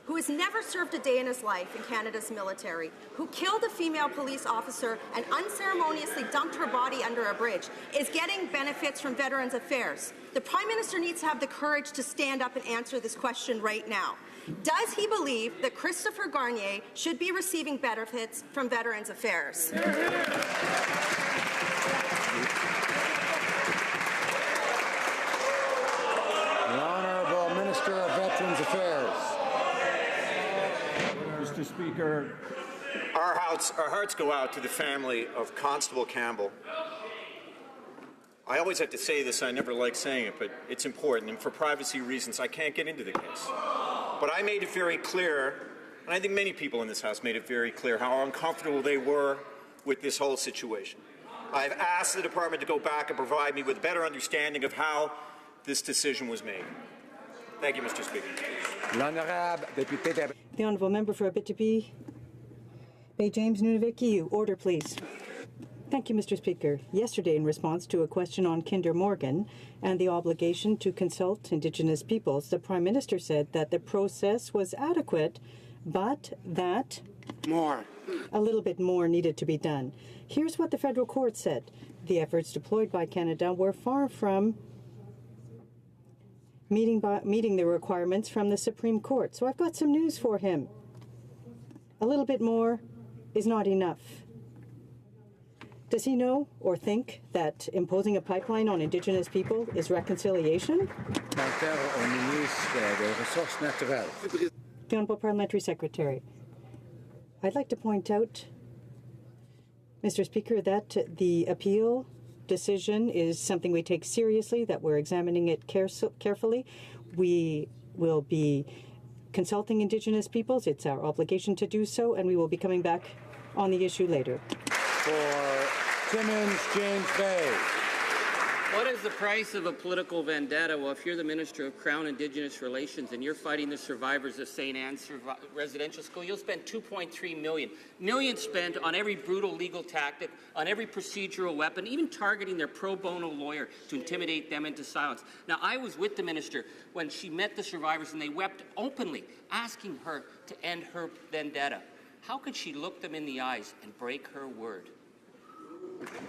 who has never served a day in his life in Canada's military, who killed a female police officer and unceremoniously dumped her body under a bridge, is getting benefits from Veterans Affairs. The Prime Minister needs to have the courage to stand up and answer this question right now. Does he believe that Christopher Garnier should be receiving benefits from Veterans Affairs? The Honourable Minister of Veterans Affairs. Mr. Speaker, our hearts go out to the family of Constable Campbell. I always have to say this, I never like saying it, but it's important, and for privacy reasons I can't get into the case. But I made it very clear, and I think many people in this House made it very clear how uncomfortable they were with this whole situation. I've asked the Department to go back and provide me with a better understanding of how this decision was made. Thank you, Mr. Speaker. The Honourable Member for Abitibi, Bay James Nunavik. Order, please. Thank you, Mr. Speaker. Yesterday, in response to a question on Kinder Morgan and the obligation to consult Indigenous peoples, the Prime Minister said that the process was adequate, but that a little bit more needed to be done. Here's what the federal court said. The efforts deployed by Canada were far from meeting the requirements from the Supreme Court. So I've got some news for him. A little bit more is not enough. Does he know or think that imposing a pipeline on Indigenous people is reconciliation? The Honourable Parliamentary Secretary. I'd like to point out Mr. Speaker, that the appeal decision is something we take seriously, that we're examining it carefully. We will be consulting Indigenous peoples. It's our obligation to do so, and we will be coming back on the issue later. For Timmins, James Bay. What is the price of a political vendetta? Well, if you're the Minister of Crown Indigenous Relations and you're fighting the survivors of St. Anne's Residential School, you'll spend $2.3 million. Millions spent on every brutal legal tactic, on every procedural weapon, even targeting their pro bono lawyer to intimidate them into silence. Now, I was with the Minister when she met the survivors and they wept openly, asking her to end her vendetta. How could she look them in the eyes and break her word?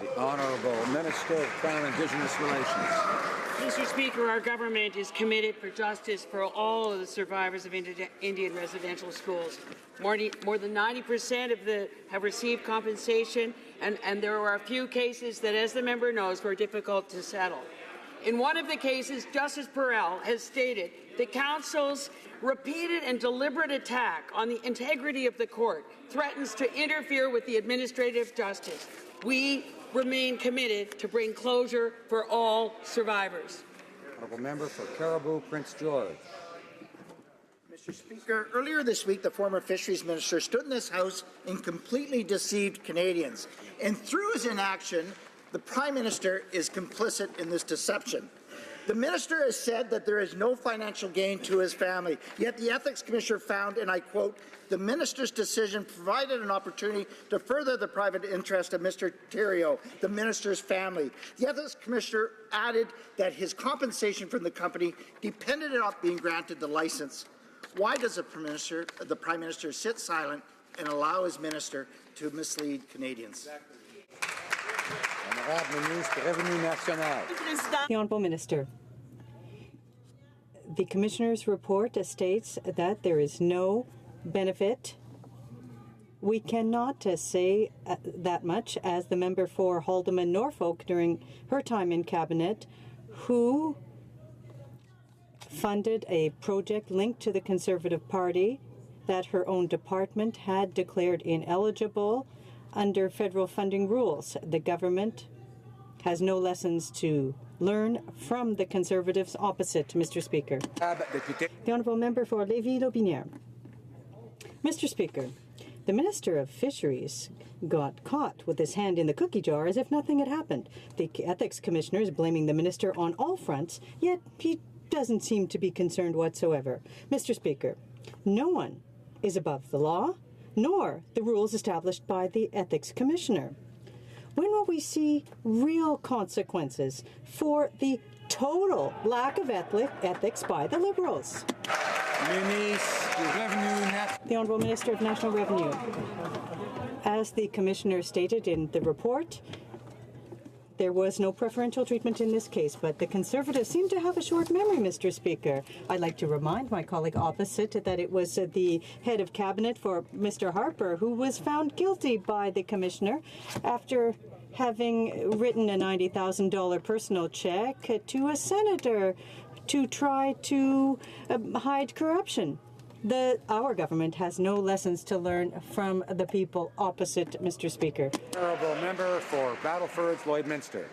The Honourable Minister of Crown Indigenous Relations. Mr. Speaker, our government is committed for justice for all of the survivors of Indian residential schools. More than 90% of have received compensation, and there are a few cases that, as the member knows, were difficult to settle. In one of the cases, Justice Perel has stated the Council's repeated and deliberate attack on the integrity of the court threatens to interfere with the administrative justice. We remain committed to bring closure for all survivors. Honourable Member for Caribou, Prince George. Mr. Speaker, earlier this week, the former Fisheries Minister stood in this House and completely deceived Canadians. And through his inaction, the Prime Minister is complicit in this deception. The Minister has said that there is no financial gain to his family, yet the Ethics Commissioner found, and I quote, the Minister's decision provided an opportunity to further the private interest of Mr. Theriault, the Minister's family. The Ethics Commissioner added that his compensation from the company depended on being granted the license. Why does the Prime Minister sit silent and allow his minister to mislead Canadians? The Honourable Minister. The Commissioner's report states that there is no benefit. We cannot say that much, as the member for Haldimand Norfolk during her time in Cabinet, who funded a project linked to the Conservative Party that her own department had declared ineligible under federal funding rules. The government has no lessons to learn from the Conservatives opposite, Mr. Speaker. The Honourable Member for Lévis-Lotbinière. Mr. Speaker, the Minister of Fisheries got caught with his hand in the cookie jar as if nothing had happened. The Ethics Commissioner is blaming the Minister on all fronts, yet he doesn't seem to be concerned whatsoever. Mr. Speaker, no one is above the law, nor the rules established by the Ethics Commissioner. When will we see real consequences for the total lack of ethics by the Liberals? The Honourable Minister of National Revenue. As the Commissioner stated in the report, there was no preferential treatment in this case, but the Conservatives seem to have a short memory, Mr. Speaker. I'd like to remind my colleague opposite that it was the head of cabinet for Mr. Harper who was found guilty by the Commissioner after having written a $90,000 personal check to a senator to try to hide corruption. Our government has no lessons to learn from the people opposite, Mr. Speaker. Honourable Member for Battlefords, Lloydminster.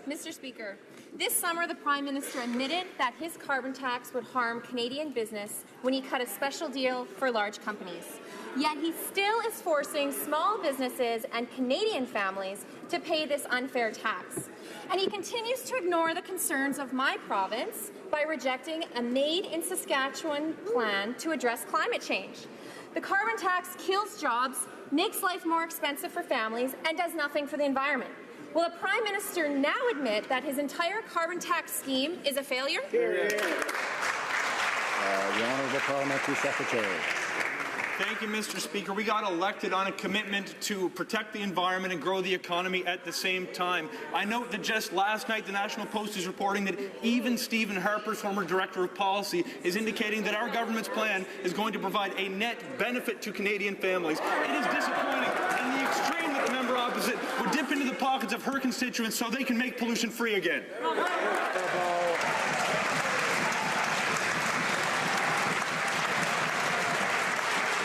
Mr. Speaker, this summer the Prime Minister admitted that his carbon tax would harm Canadian business when he cut a special deal for large companies. Yet he still is forcing small businesses and Canadian families to pay this unfair tax. And he continues to ignore the concerns of my province by rejecting a Made in Saskatchewan plan to address climate change. The carbon tax kills jobs, makes life more expensive for families, and does nothing for the environment. Will the Prime Minister now admit that his entire carbon tax scheme is a failure? The Honourable Parliamentary Secretary. Thank you, Mr. Speaker. We got elected on a commitment to protect the environment and grow the economy at the same time. I note that just last night, the National Post is reporting that even Stephen Harper, former Director of Policy, is indicating that our government's plan is going to provide a net benefit to Canadian families. It is disappointing and the extreme that the member opposite would dip into the pockets of her constituents so they can make pollution free again.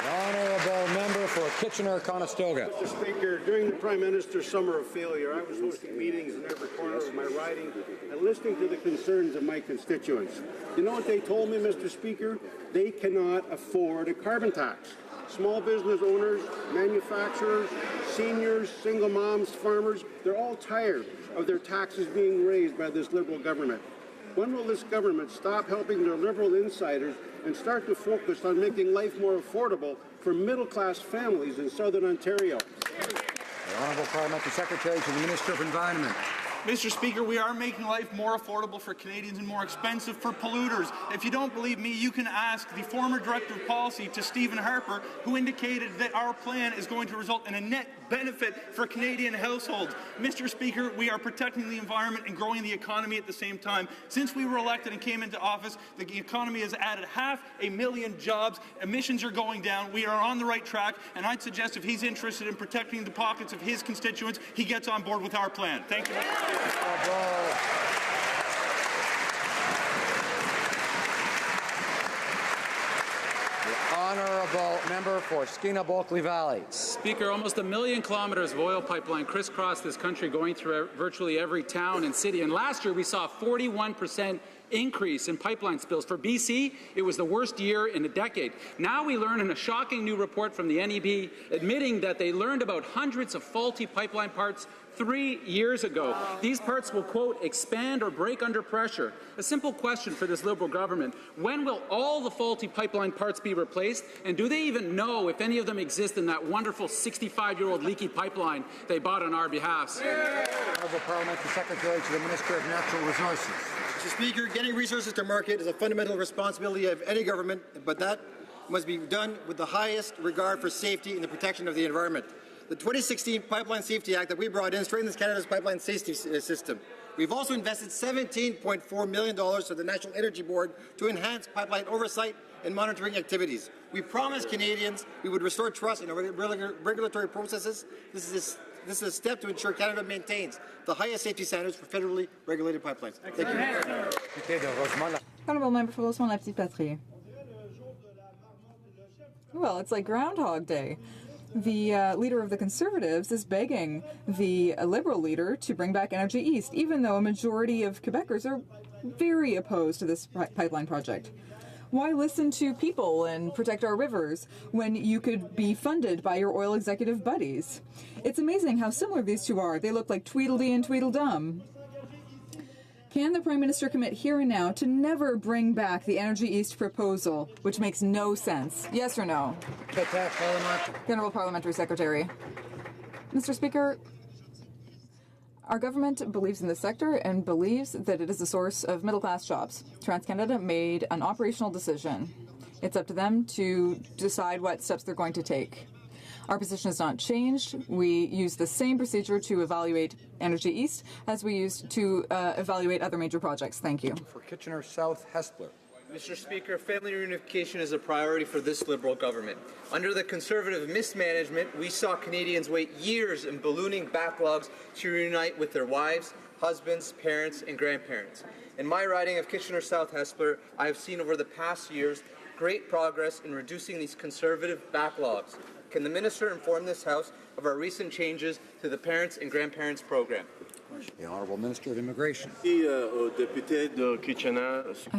Honourable Member for Kitchener-Conestoga. Mr. Speaker, during the Prime Minister's summer of failure, I was hosting meetings in every corner of my riding and listening to the concerns of my constituents. You know what they told me, Mr. Speaker? They cannot afford a carbon tax. Small business owners, manufacturers, seniors, single moms, farmers, they're all tired of their taxes being raised by this Liberal government. When will this government stop helping their Liberal insiders and start to focus on making life more affordable for middle-class families in Southern Ontario? The Honourable Parliamentary Secretary to the Minister of Environment. Mr. Speaker, we are making life more affordable for Canadians and more expensive for polluters. If you don't believe me, you can ask the former Director of Policy to Stephen Harper, who indicated that our plan is going to result in a net benefit for Canadian households. Mr. Speaker, we are protecting the environment and growing the economy at the same time. Since we were elected and came into office, the economy has added 500,000 jobs. Emissions are going down. We are on the right track, and I'd suggest if he's interested in protecting the pockets of his constituents, he gets on board with our plan. Thank you. Honourable member for Skeena-Bulkley Valley. Speaker, almost 1 million kilometers of oil pipeline crisscross this country, going through virtually every town and city. And last year we saw a 41% increase in pipeline spills. For BC, it was the worst year in a decade. Now we learn in a shocking new report from the NEB admitting that they learned about hundreds of faulty pipeline parts 3 years ago. These parts will, quote, expand or break under pressure. A simple question for this Liberal government: when will all the faulty pipeline parts be replaced? And do they even know if any of them exist in that wonderful 65-year-old leaky pipeline they bought on our behalf? Honourable Parliamentary Secretary to the Minister of Natural Resources. Mr. Speaker, getting resources to market is a fundamental responsibility of any government, but that must be done with the highest regard for safety and the protection of the environment. The 2016 Pipeline Safety Act that we brought in strengthens Canada's pipeline safety system. We've also invested $17.4 million to the National Energy Board to enhance pipeline oversight and monitoring activities. We promised Canadians we would restore trust in our regulatory processes. This is a step to ensure Canada maintains the highest safety standards for federally regulated pipelines. Thank you. Honourable member for Rosemont-la-Petite-Patrie. Well, it's like Groundhog Day. The leader of the Conservatives is begging the Liberal leader to bring back Energy East, even though a majority of Quebecers are very opposed to this pipeline project. Why listen to people and protect our rivers when you could be funded by your oil executive buddies? It's amazing how similar these two are. They look like Tweedledee and Tweedledum. Can the Prime Minister commit here and now to never bring back the Energy East proposal, which makes no sense? Yes or no? Honourable Parliamentary Secretary. Mr. Speaker, our government believes in this sector and believes that it is a source of middle-class jobs. TransCanada made an operational decision. It's up to them to decide what steps they're going to take. Our position has not changed. We use the same procedure to evaluate Energy East as we used to evaluate other major projects. Thank you. For Kitchener South, Hespler. Mr. Speaker, family reunification is a priority for this Liberal government. Under the Conservative mismanagement, we saw Canadians wait years in ballooning backlogs to reunite with their wives, husbands, parents, and grandparents. In my riding of Kitchener South, Hespler, I have seen over the past years great progress in reducing these Conservative backlogs. Can the Minister inform this House of our recent changes to the Parents and Grandparents Program? The Honourable Minister of Immigration. I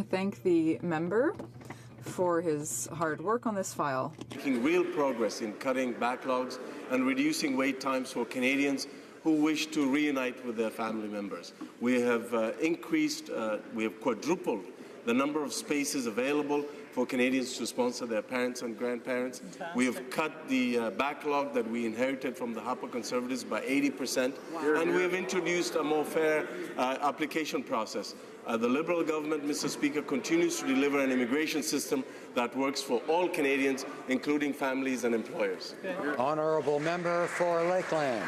thank the member for his hard work on this file. Making real progress in cutting backlogs and reducing wait times for Canadians who wish to reunite with their family members. We have we have quadrupled the number of spaces available for Canadians to sponsor their parents and grandparents. Fantastic. We have cut the backlog that we inherited from the Harper Conservatives by 80%, and we have introduced a more fair application process. The Liberal government, Mr. Speaker, continues to deliver an immigration system that works for all Canadians, including families and employers. Honourable member for Lakeland.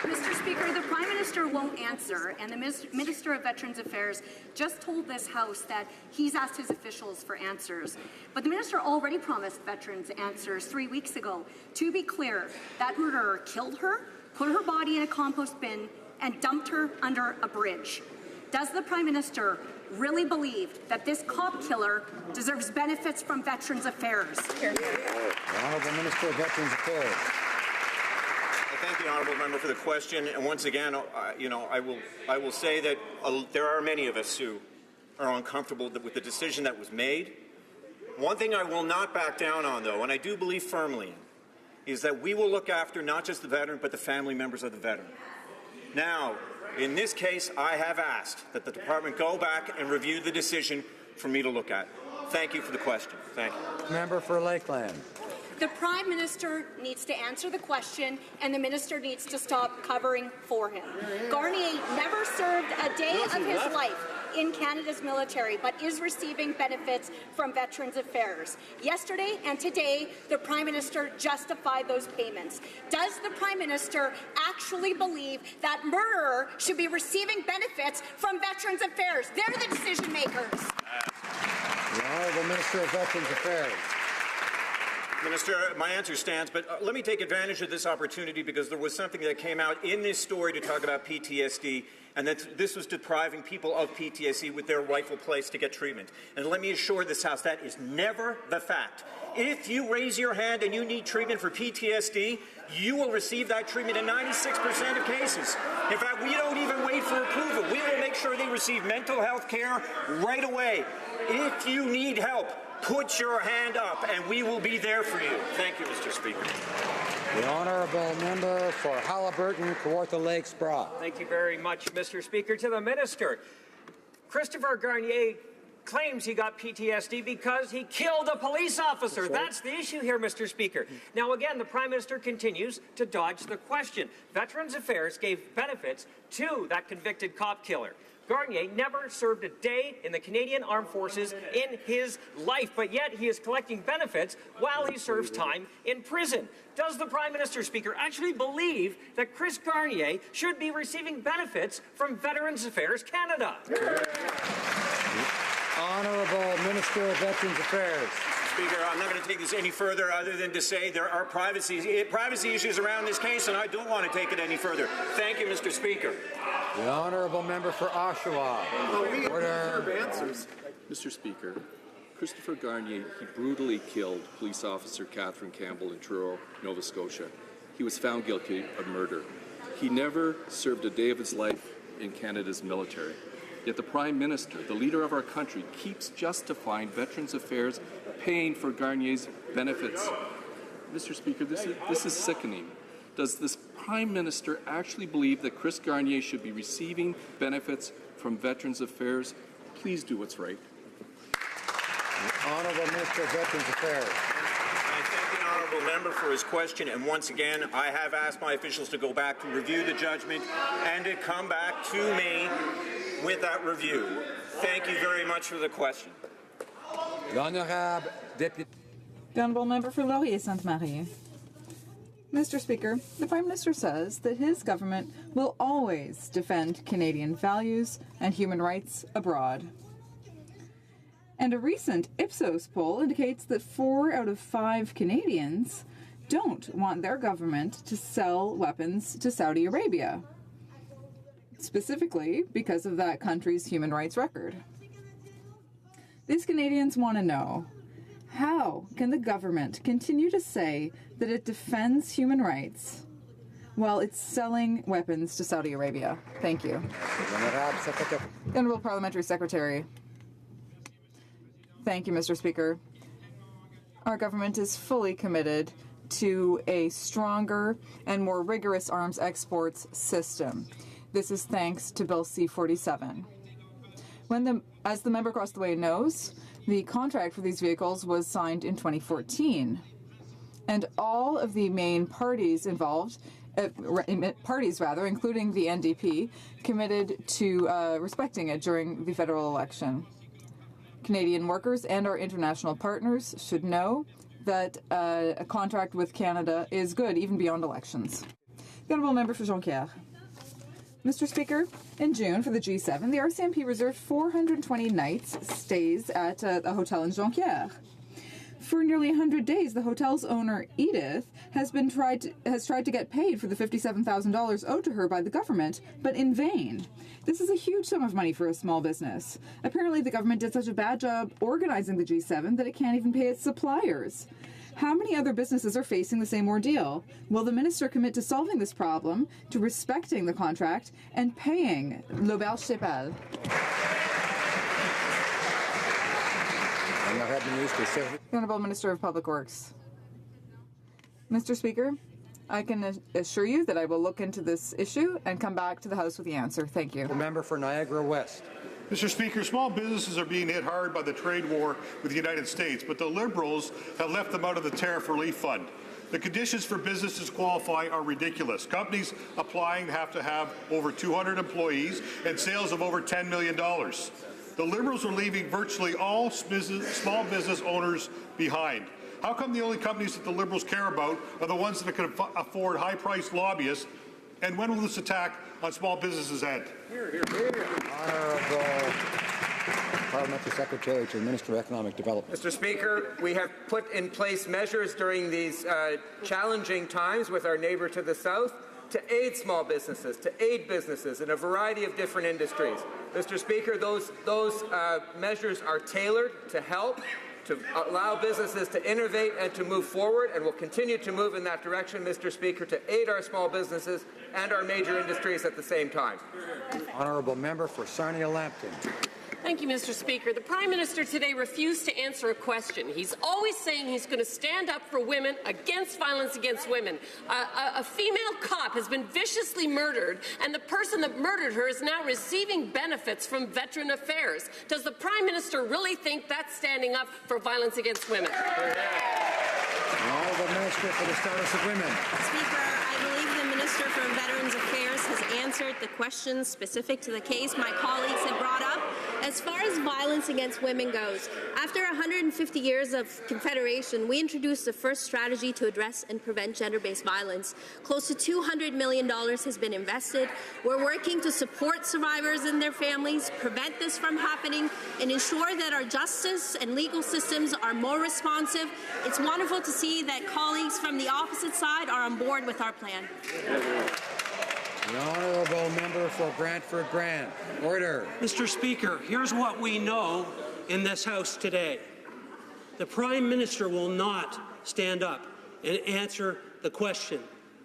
Mr. Speaker, the Prime Minister won't answer, and the Minister of Veterans Affairs just told this House that he's asked his officials for answers. But the Minister already promised veterans answers 3 weeks ago. To be clear, that murderer killed her, put her body in a compost bin, and dumped her under a bridge. Does the Prime Minister really believe that this cop killer deserves benefits from Veterans Affairs? The Honourable Minister of Veterans Affairs. thank the honourable member for the question. And once again, I will say that there are many of us who are uncomfortable with the decision that was made. One thing I will not back down on, though, and I do believe firmly in, is that we will look after not just the veteran, but the family members of the veteran. Now, in this case, I have asked that the department go back and review the decision for me to look at. Thank you for the question. Thank you. Member for Lakeland. The Prime Minister needs to answer the question, and the Minister needs to stop covering for him. Garnier never served a day of his life in Canada's military, but is receiving benefits from Veterans Affairs. Yesterday and today, the Prime Minister justified those payments. Does the Prime Minister actually believe that murderer should be receiving benefits from Veterans Affairs? They're the decision makers. The Honourable Minister of Veterans Affairs. Minister, my answer stands, but let me take advantage of this opportunity because there was something that came out in this story to talk about PTSD, and that this was depriving people of PTSD with their rightful place to get treatment. And let me assure this House that is never the fact. If you raise your hand and you need treatment for PTSD, you will receive that treatment in 96% of cases. In fact, we don't even wait for approval. We will make sure they receive mental health care right away. If you need help, put your hand up and we will be there for you. Thank you, Mr. Speaker. The Honourable Member for Haliburton, Kawartha Lakes, Brock. Thank you very much, Mr. Speaker. To the Minister, Christopher Garnier claims he got PTSD because he killed a police officer. That's the issue here, Mr. Speaker. Now, again, the Prime Minister continues to dodge the question. Veterans Affairs gave benefits to that convicted cop killer. Garnier never served a day in the Canadian Armed Forces in his life, but yet he is collecting benefits while he serves time in prison. Does the Prime Minister, Speaker, actually believe that Chris Garnier should be receiving benefits from Veterans Affairs Canada? Honourable Minister of Veterans Affairs. Speaker, I'm not going to take this any further other than to say there are privacy issues around this case, and I don't want to take it any further. Thank you, Mr. Speaker. The Honourable Member for Oshawa. Order. Mr. Speaker, Christopher Garnier, he brutally killed police officer Catherine Campbell in Truro, Nova Scotia. He was found guilty of murder. He never served a day of his life in Canada's military. Yet the Prime Minister, the leader of our country, keeps justifying Veterans Affairs paying for Garnier's benefits. Mr. Speaker, this is sickening. Does this Prime Minister actually believe that Chris Garnier should be receiving benefits from Veterans Affairs? Please do what's right. The Honourable Minister of Veterans Affairs. I thank the honourable member for his question, and once again, I have asked my officials to go back to review the judgment and to come back to me with that review. Thank you very much for the question. The Honourable Deputy. The Honourable Member for Laurier-Sainte-Marie. Mr. Speaker, the Prime Minister says that his government will always defend Canadian values and human rights abroad. And a recent Ipsos poll indicates that 4 out of 5 Canadians don't want their government to sell weapons to Saudi Arabia, specifically because of that country's human rights record. These Canadians want to know, how can the government continue to say that it defends human rights while it's selling weapons to Saudi Arabia? Thank you. The Honourable Parliamentary Secretary. Thank you, Mr. Speaker. Our government is fully committed to a stronger and more rigorous arms exports system. This is thanks to Bill C-47. As the member across the way knows, the contract for these vehicles was signed in 2014, and all of the main parties involved, including the NDP, committed to respecting it during the federal election. Canadian workers and our international partners should know that a contract with Canada is good, even beyond elections. The Honourable Member for Jonquière. Mr. Speaker, in June for the G7, the RCMP reserved 420 nights stays at a hotel in Jonquière. For nearly 100 days, the hotel's owner, Edith, has tried to get paid for the $57,000 owed to her by the government, but in vain. This is a huge sum of money for a small business. Apparently, the government did such a bad job organizing the G7 that it can't even pay its suppliers. How many other businesses are facing the same ordeal? Will the minister commit to solving this problem, to respecting the contract, and paying Lobel-Schepel? The Honourable Minister of Public Works. Mr. Speaker, I can assure you that I will look into this issue and come back to the House with the answer. Thank you. The member for Niagara West. Mr. Speaker, small businesses are being hit hard by the trade war with the United States, but the Liberals have left them out of the tariff relief fund. The conditions for businesses to qualify are ridiculous. Companies applying have to have over 200 employees and sales of over $10 million. The Liberals are leaving virtually all small business owners behind. How come the only companies that the Liberals care about are the ones that can afford high-priced lobbyists? And when will this attack on small businesses end? Honourable Parliamentary Secretary to the Minister of Economic Development. Mr. Speaker, we have put in place measures during these challenging times with our neighbour to the south to aid small businesses, to aid businesses in a variety of different industries. Mr. Speaker, those measures are tailored to help, to allow businesses to innovate and to move forward, and will continue to move in that direction, Mr. Speaker, to aid our small businesses and our major industries at the same time. Honourable Member for Sarnia-Lambton. Thank you, Mr. Speaker. The Prime Minister today refused to answer a question. He's always saying he's going to stand up for women, against violence against women. A female cop has been viciously murdered, and the person that murdered her is now receiving benefits from Veteran Affairs. Does the Prime Minister really think that's standing up for violence against women? Honourable Minister for the Status of Women. Speaker, I believe the Minister for Veterans Affairs has answered the questions specific to the case my colleagues have brought up. As far as violence against women goes, after 150 years of Confederation, we introduced the first strategy to address and prevent gender-based violence. Close to $200 million has been invested. We're working to support survivors and their families, prevent this from happening, and ensure that our justice and legal systems are more responsive. It's wonderful to see that colleagues from the opposite side are on board with our plan. The Honourable Member for Brantford Brant. Order. Mr. Speaker, here's what we know in this House today. The Prime Minister will not stand up and answer the question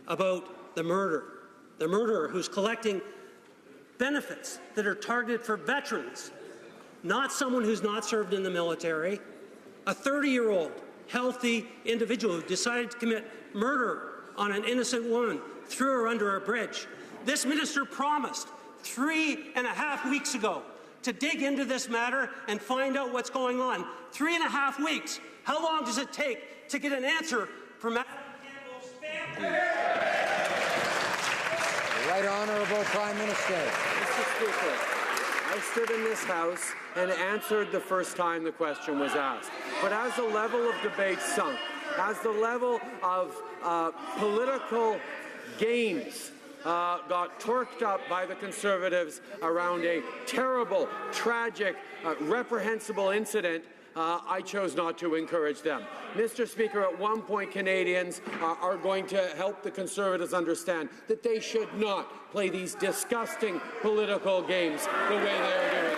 about the murderer who's collecting benefits that are targeted for veterans, not someone who's not served in the military, a 30-year-old healthy individual who decided to commit murder on an innocent woman, threw her under a bridge. This minister promised 3.5 weeks ago to dig into this matter and find out what's going on. 3.5 weeks. How long does it take to get an answer from Madam Campbell's family? The Right Honourable Prime Minister. Mr. Speaker, I stood in this House and answered the first time the question was asked. But as the level of debate sunk, as the level of political games got torqued up by the Conservatives around a terrible, tragic, reprehensible incident, I chose not to encourage them. Mr. Speaker, at one point Canadians are going to help the Conservatives understand that they should not play these disgusting political games the way they are doing it.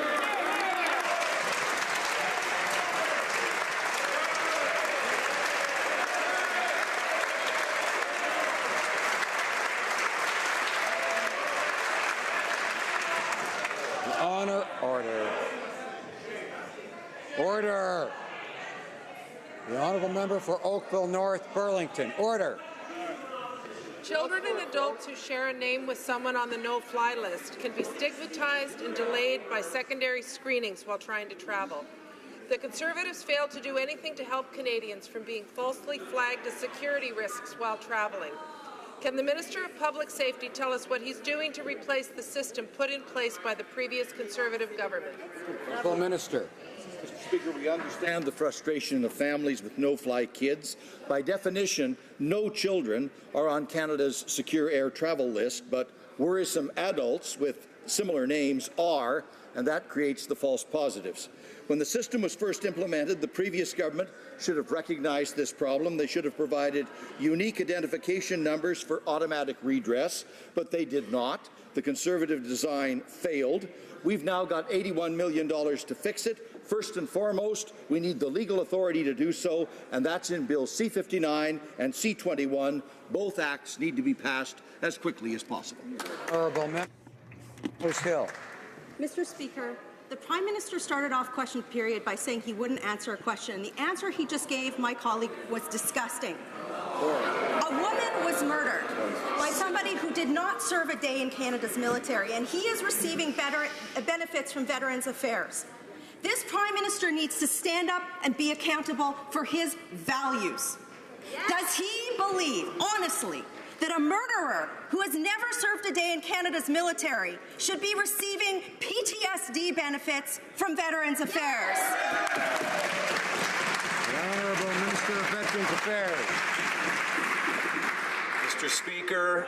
Order. The Honourable Member for Oakville North Burlington. Order. Children and adults who share a name with someone on the no-fly list can be stigmatized and delayed by secondary screenings while trying to travel. The Conservatives failed to do anything to help Canadians from being falsely flagged as security risks while traveling. Can the Minister of Public Safety tell us what he's doing to replace the system put in place by the previous Conservative government? Honourable Minister. Mr. Speaker, we understand the frustration of families with no-fly kids. By definition, no children are on Canada's secure air travel list, but worrisome adults with similar names are, and that creates the false positives. When the system was first implemented, the previous government should have recognized this problem. They should have provided unique identification numbers for automatic redress, but they did not. The Conservative design failed. We've now got $81 million to fix it. First and foremost, we need the legal authority to do so, and that's in Bill C-59 and C-21. Both acts need to be passed as quickly as possible. Honourable Member Hill. Mr. Speaker, the Prime Minister started off question period by saying he wouldn't answer a question. The answer he just gave my colleague was disgusting. A woman was murdered by somebody who did not serve a day in Canada's military, and he is receiving benefits from Veterans Affairs. This Prime Minister needs to stand up and be accountable for his values. Does he believe, honestly, that a murderer who has never served a day in Canada's military should be receiving PTSD benefits from Veterans Affairs? The Honourable Minister of Veterans Affairs. Mr. Speaker,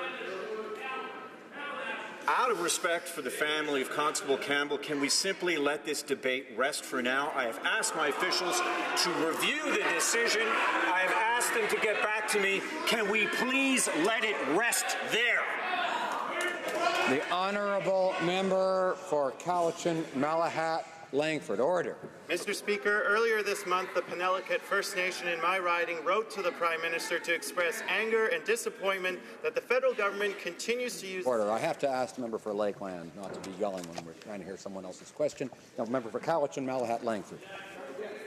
out of respect for the family of Constable Campbell, can we simply let this debate rest for now? I have asked my officials to review the decision. I have asked them to get back to me. Can we please let it rest there? The Honourable Member for Cowichan, Malahat, Langford. Order. Mr. Speaker, earlier this month, the Penelakut First Nation in my riding wrote to the Prime Minister to express anger and disappointment that the federal government continues to use... Order. I have to ask the member for Lakeland not to be yelling when we're trying to hear someone else's question. The member for Cowichan, Malahat, Langford.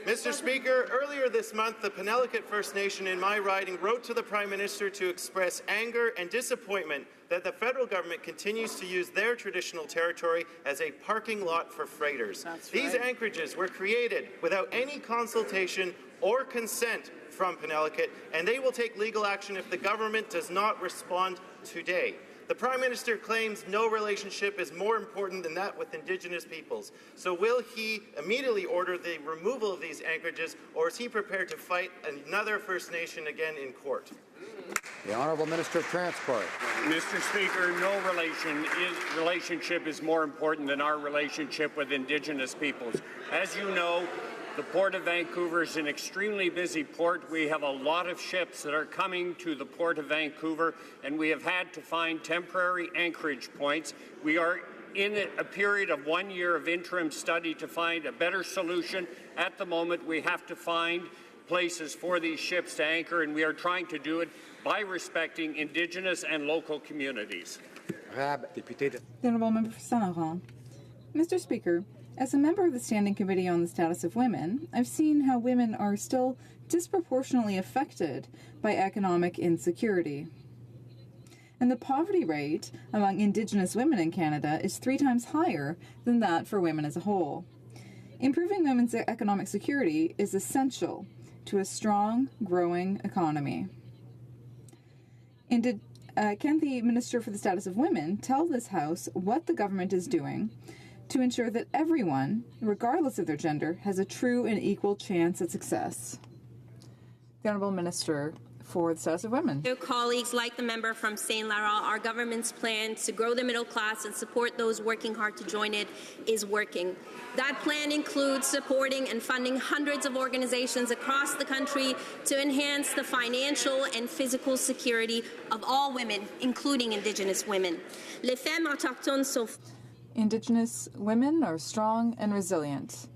Mr. Speaker, earlier this month, the Penelakut First Nation in my riding wrote to the Prime Minister to express anger and disappointment that the federal government continues to use their traditional territory as a parking lot for freighters. These anchorages were created without any consultation or consent from Penelakut, and they will take legal action if the government does not respond today. The Prime Minister claims no relationship is more important than that with Indigenous peoples. So will he immediately order the removal of these anchorages, or is he prepared to fight another First Nation again in court? The Honourable Minister of Transport. Mr. Speaker, no relationship is more important than our relationship with Indigenous peoples. As you know, the Port of Vancouver is an extremely busy port. We have a lot of ships that are coming to the Port of Vancouver, and we have had to find temporary anchorage points. We are in a period of 1 year of interim study to find a better solution. At the moment, we have to find places for these ships to anchor, and we are trying to do it by respecting Indigenous and local communities. The Honourable Member for Saint-Laurent. Mr. Speaker, as a member of the Standing Committee on the Status of Women, I've seen how women are still disproportionately affected by economic insecurity. And the poverty rate among Indigenous women in Canada is 3 times higher than that for women as a whole. Improving women's economic security is essential to a strong, growing economy. Can the Minister for the Status of Women tell this House what the government is doing to ensure that everyone, regardless of their gender, has a true and equal chance at success? The Honourable Minister for the Status of Women. Dear colleagues, like the member from St. Laurent, our government's plan to grow the middle class and support those working hard to join it is working. That plan includes supporting and funding hundreds of organizations across the country to enhance the financial and physical security of all women, including Indigenous women. Les femmes autochtones sont... Indigenous women are strong and resilient.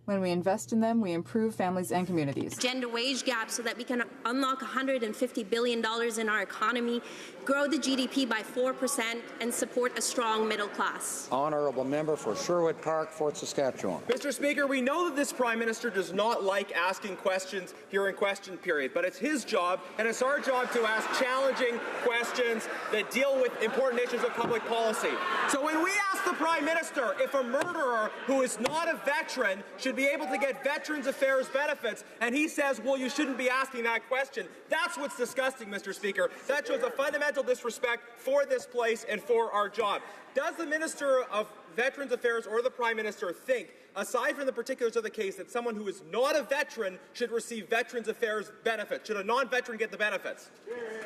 When we invest in them, we improve families and communities. Gender wage gap so that we can unlock $150 billion in our economy, grow the GDP by 4%, and support a strong middle class. Honourable Member for Sherwood Park, Fort Saskatchewan. Mr. Speaker, we know that this Prime Minister does not like asking questions here in question period, but it's his job, and it's our job to ask challenging questions that deal with important issues of public policy. So when we ask the Prime Minister if a murderer who is not a veteran should be able to get Veterans Affairs benefits, and he says, well, you shouldn't be asking that question, that's what's disgusting, Mr. Speaker. That shows a fundamental disrespect for this place and for our job. Does the Minister of Veterans Affairs or the Prime Minister think, aside from the particulars of the case, that someone who is not a veteran should receive Veterans Affairs benefits? Should a non-veteran get the benefits?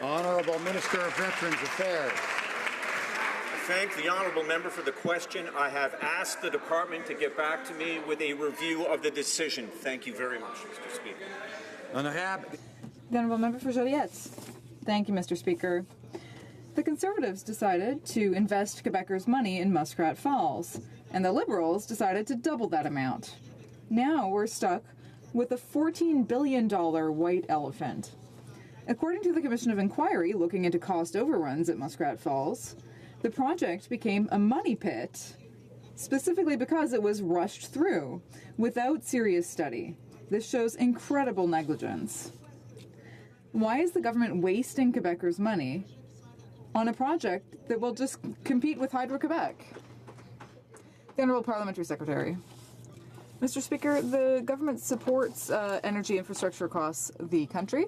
Honourable Minister of Veterans Affairs. I thank the honourable member for the question. I have asked the department to get back to me with a review of the decision. Thank you very much, Mr. Speaker. The Honourable Member for Joliette. Thank you, Mr. Speaker. The Conservatives decided to invest Quebecers' money in Muskrat Falls, and the Liberals decided to double that amount. Now we're stuck with a $14 billion white elephant. According to the Commission of Inquiry looking into cost overruns at Muskrat Falls, the project became a money pit, specifically because it was rushed through without serious study. This shows incredible negligence. Why is the government wasting Quebecers' money on a project that will just compete with Hydro-Quebec? The Honourable Parliamentary Secretary. Mr. Speaker, the government supports energy infrastructure across the country.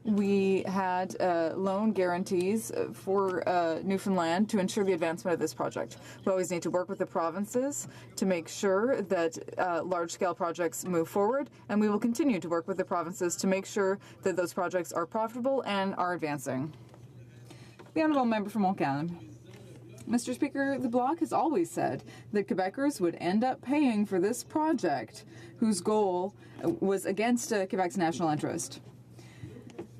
We had loan guarantees for Newfoundland to ensure the advancement of this project. We always need to work with the provinces to make sure that large-scale projects move forward, and we will continue to work with the provinces to make sure that those projects are profitable and are advancing. The Honourable Member from Montcalm. Mr. Speaker, the Bloc has always said that Quebecers would end up paying for this project, whose goal was against Quebec's national interest.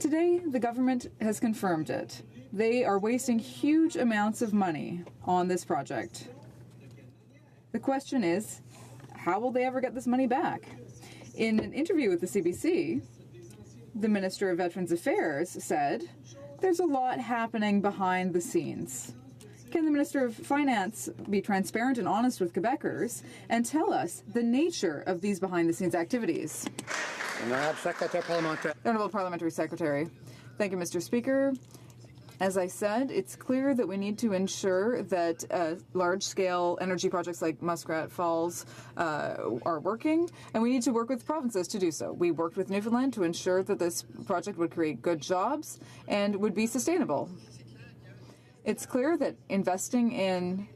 Today, the government has confirmed it. They are wasting huge amounts of money on this project. The question is, how will they ever get this money back? In an interview with the CBC, the Minister of Veterans Affairs said, "There's a lot happening behind the scenes." Can the Minister of Finance be transparent and honest with Quebecers and tell us the nature of these behind-the-scenes activities? Honourable Parliamentary Secretary. Thank you, Mr. Speaker. As I said, it's clear that we need to ensure that large-scale energy projects like Muskrat Falls are working, and we need to work with provinces to do so. We worked with Newfoundland to ensure that this project would create good jobs and would be sustainable. It's clear that investing in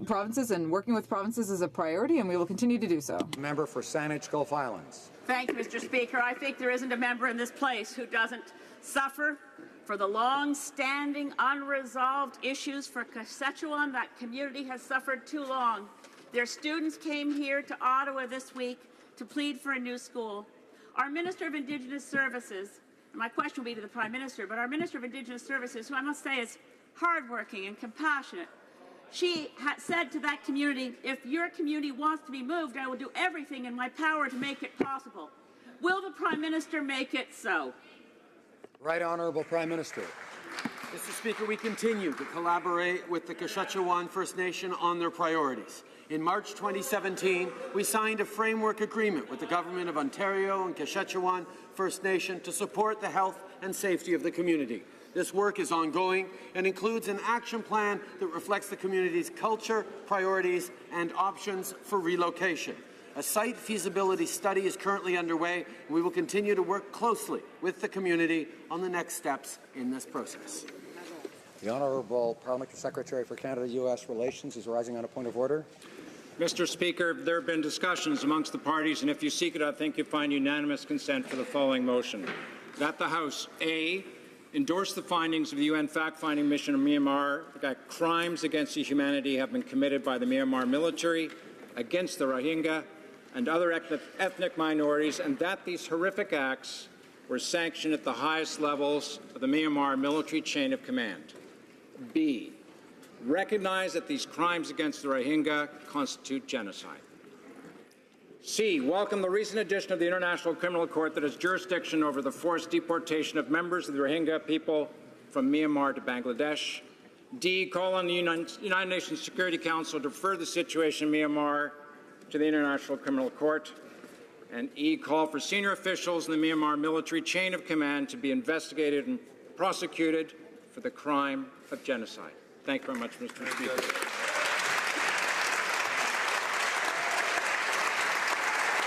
provinces and working with provinces is a priority, and we will continue to do so. Member for Saanich Gulf Islands. Thank you, Mr. Speaker. I think there isn't a member in this place who doesn't suffer for the long-standing, unresolved issues for Saskatchewan. That community has suffered too long. Their students came here to Ottawa this week to plead for a new school. Our Minister of Indigenous Services, my question will be to the Prime Minister, but our Minister of Indigenous Services, who I must say is hardworking and compassionate, she said to that community, if your community wants to be moved, I will do everything in my power to make it possible. Will the Prime Minister make it so? Right Honourable Prime Minister. Mr. Speaker, we continue to collaborate with the Saskatchewan First Nation on their priorities. In March 2017, we signed a framework agreement with the Government of Ontario and Saskatchewan First Nation to support the health and safety of the community. This work is ongoing and includes an action plan that reflects the community's culture, priorities, and options for relocation. A site feasibility study is currently underway, and we will continue to work closely with the community on the next steps in this process. The Honourable Parliamentary Secretary for Canada-U.S. Relations is rising on a point of order. Mr. Speaker, there have been discussions amongst the parties, and if you seek it, I think you'll find unanimous consent for the following motion. That the House, A, endorse the findings of the UN fact-finding mission in Myanmar that crimes against humanity have been committed by the Myanmar military against the Rohingya and other ethnic minorities, and that these horrific acts were sanctioned at the highest levels of the Myanmar military chain of command. B, recognize that these crimes against the Rohingya constitute genocide. C, welcome the recent addition of the International Criminal Court that has jurisdiction over the forced deportation of members of the Rohingya people from Myanmar to Bangladesh. D, call on the United Nations Security Council to refer the situation in Myanmar to the International Criminal Court. And E, call for senior officials in the Myanmar military chain of command to be investigated and prosecuted for the crime of genocide. Thank you very much, Mr. Speaker.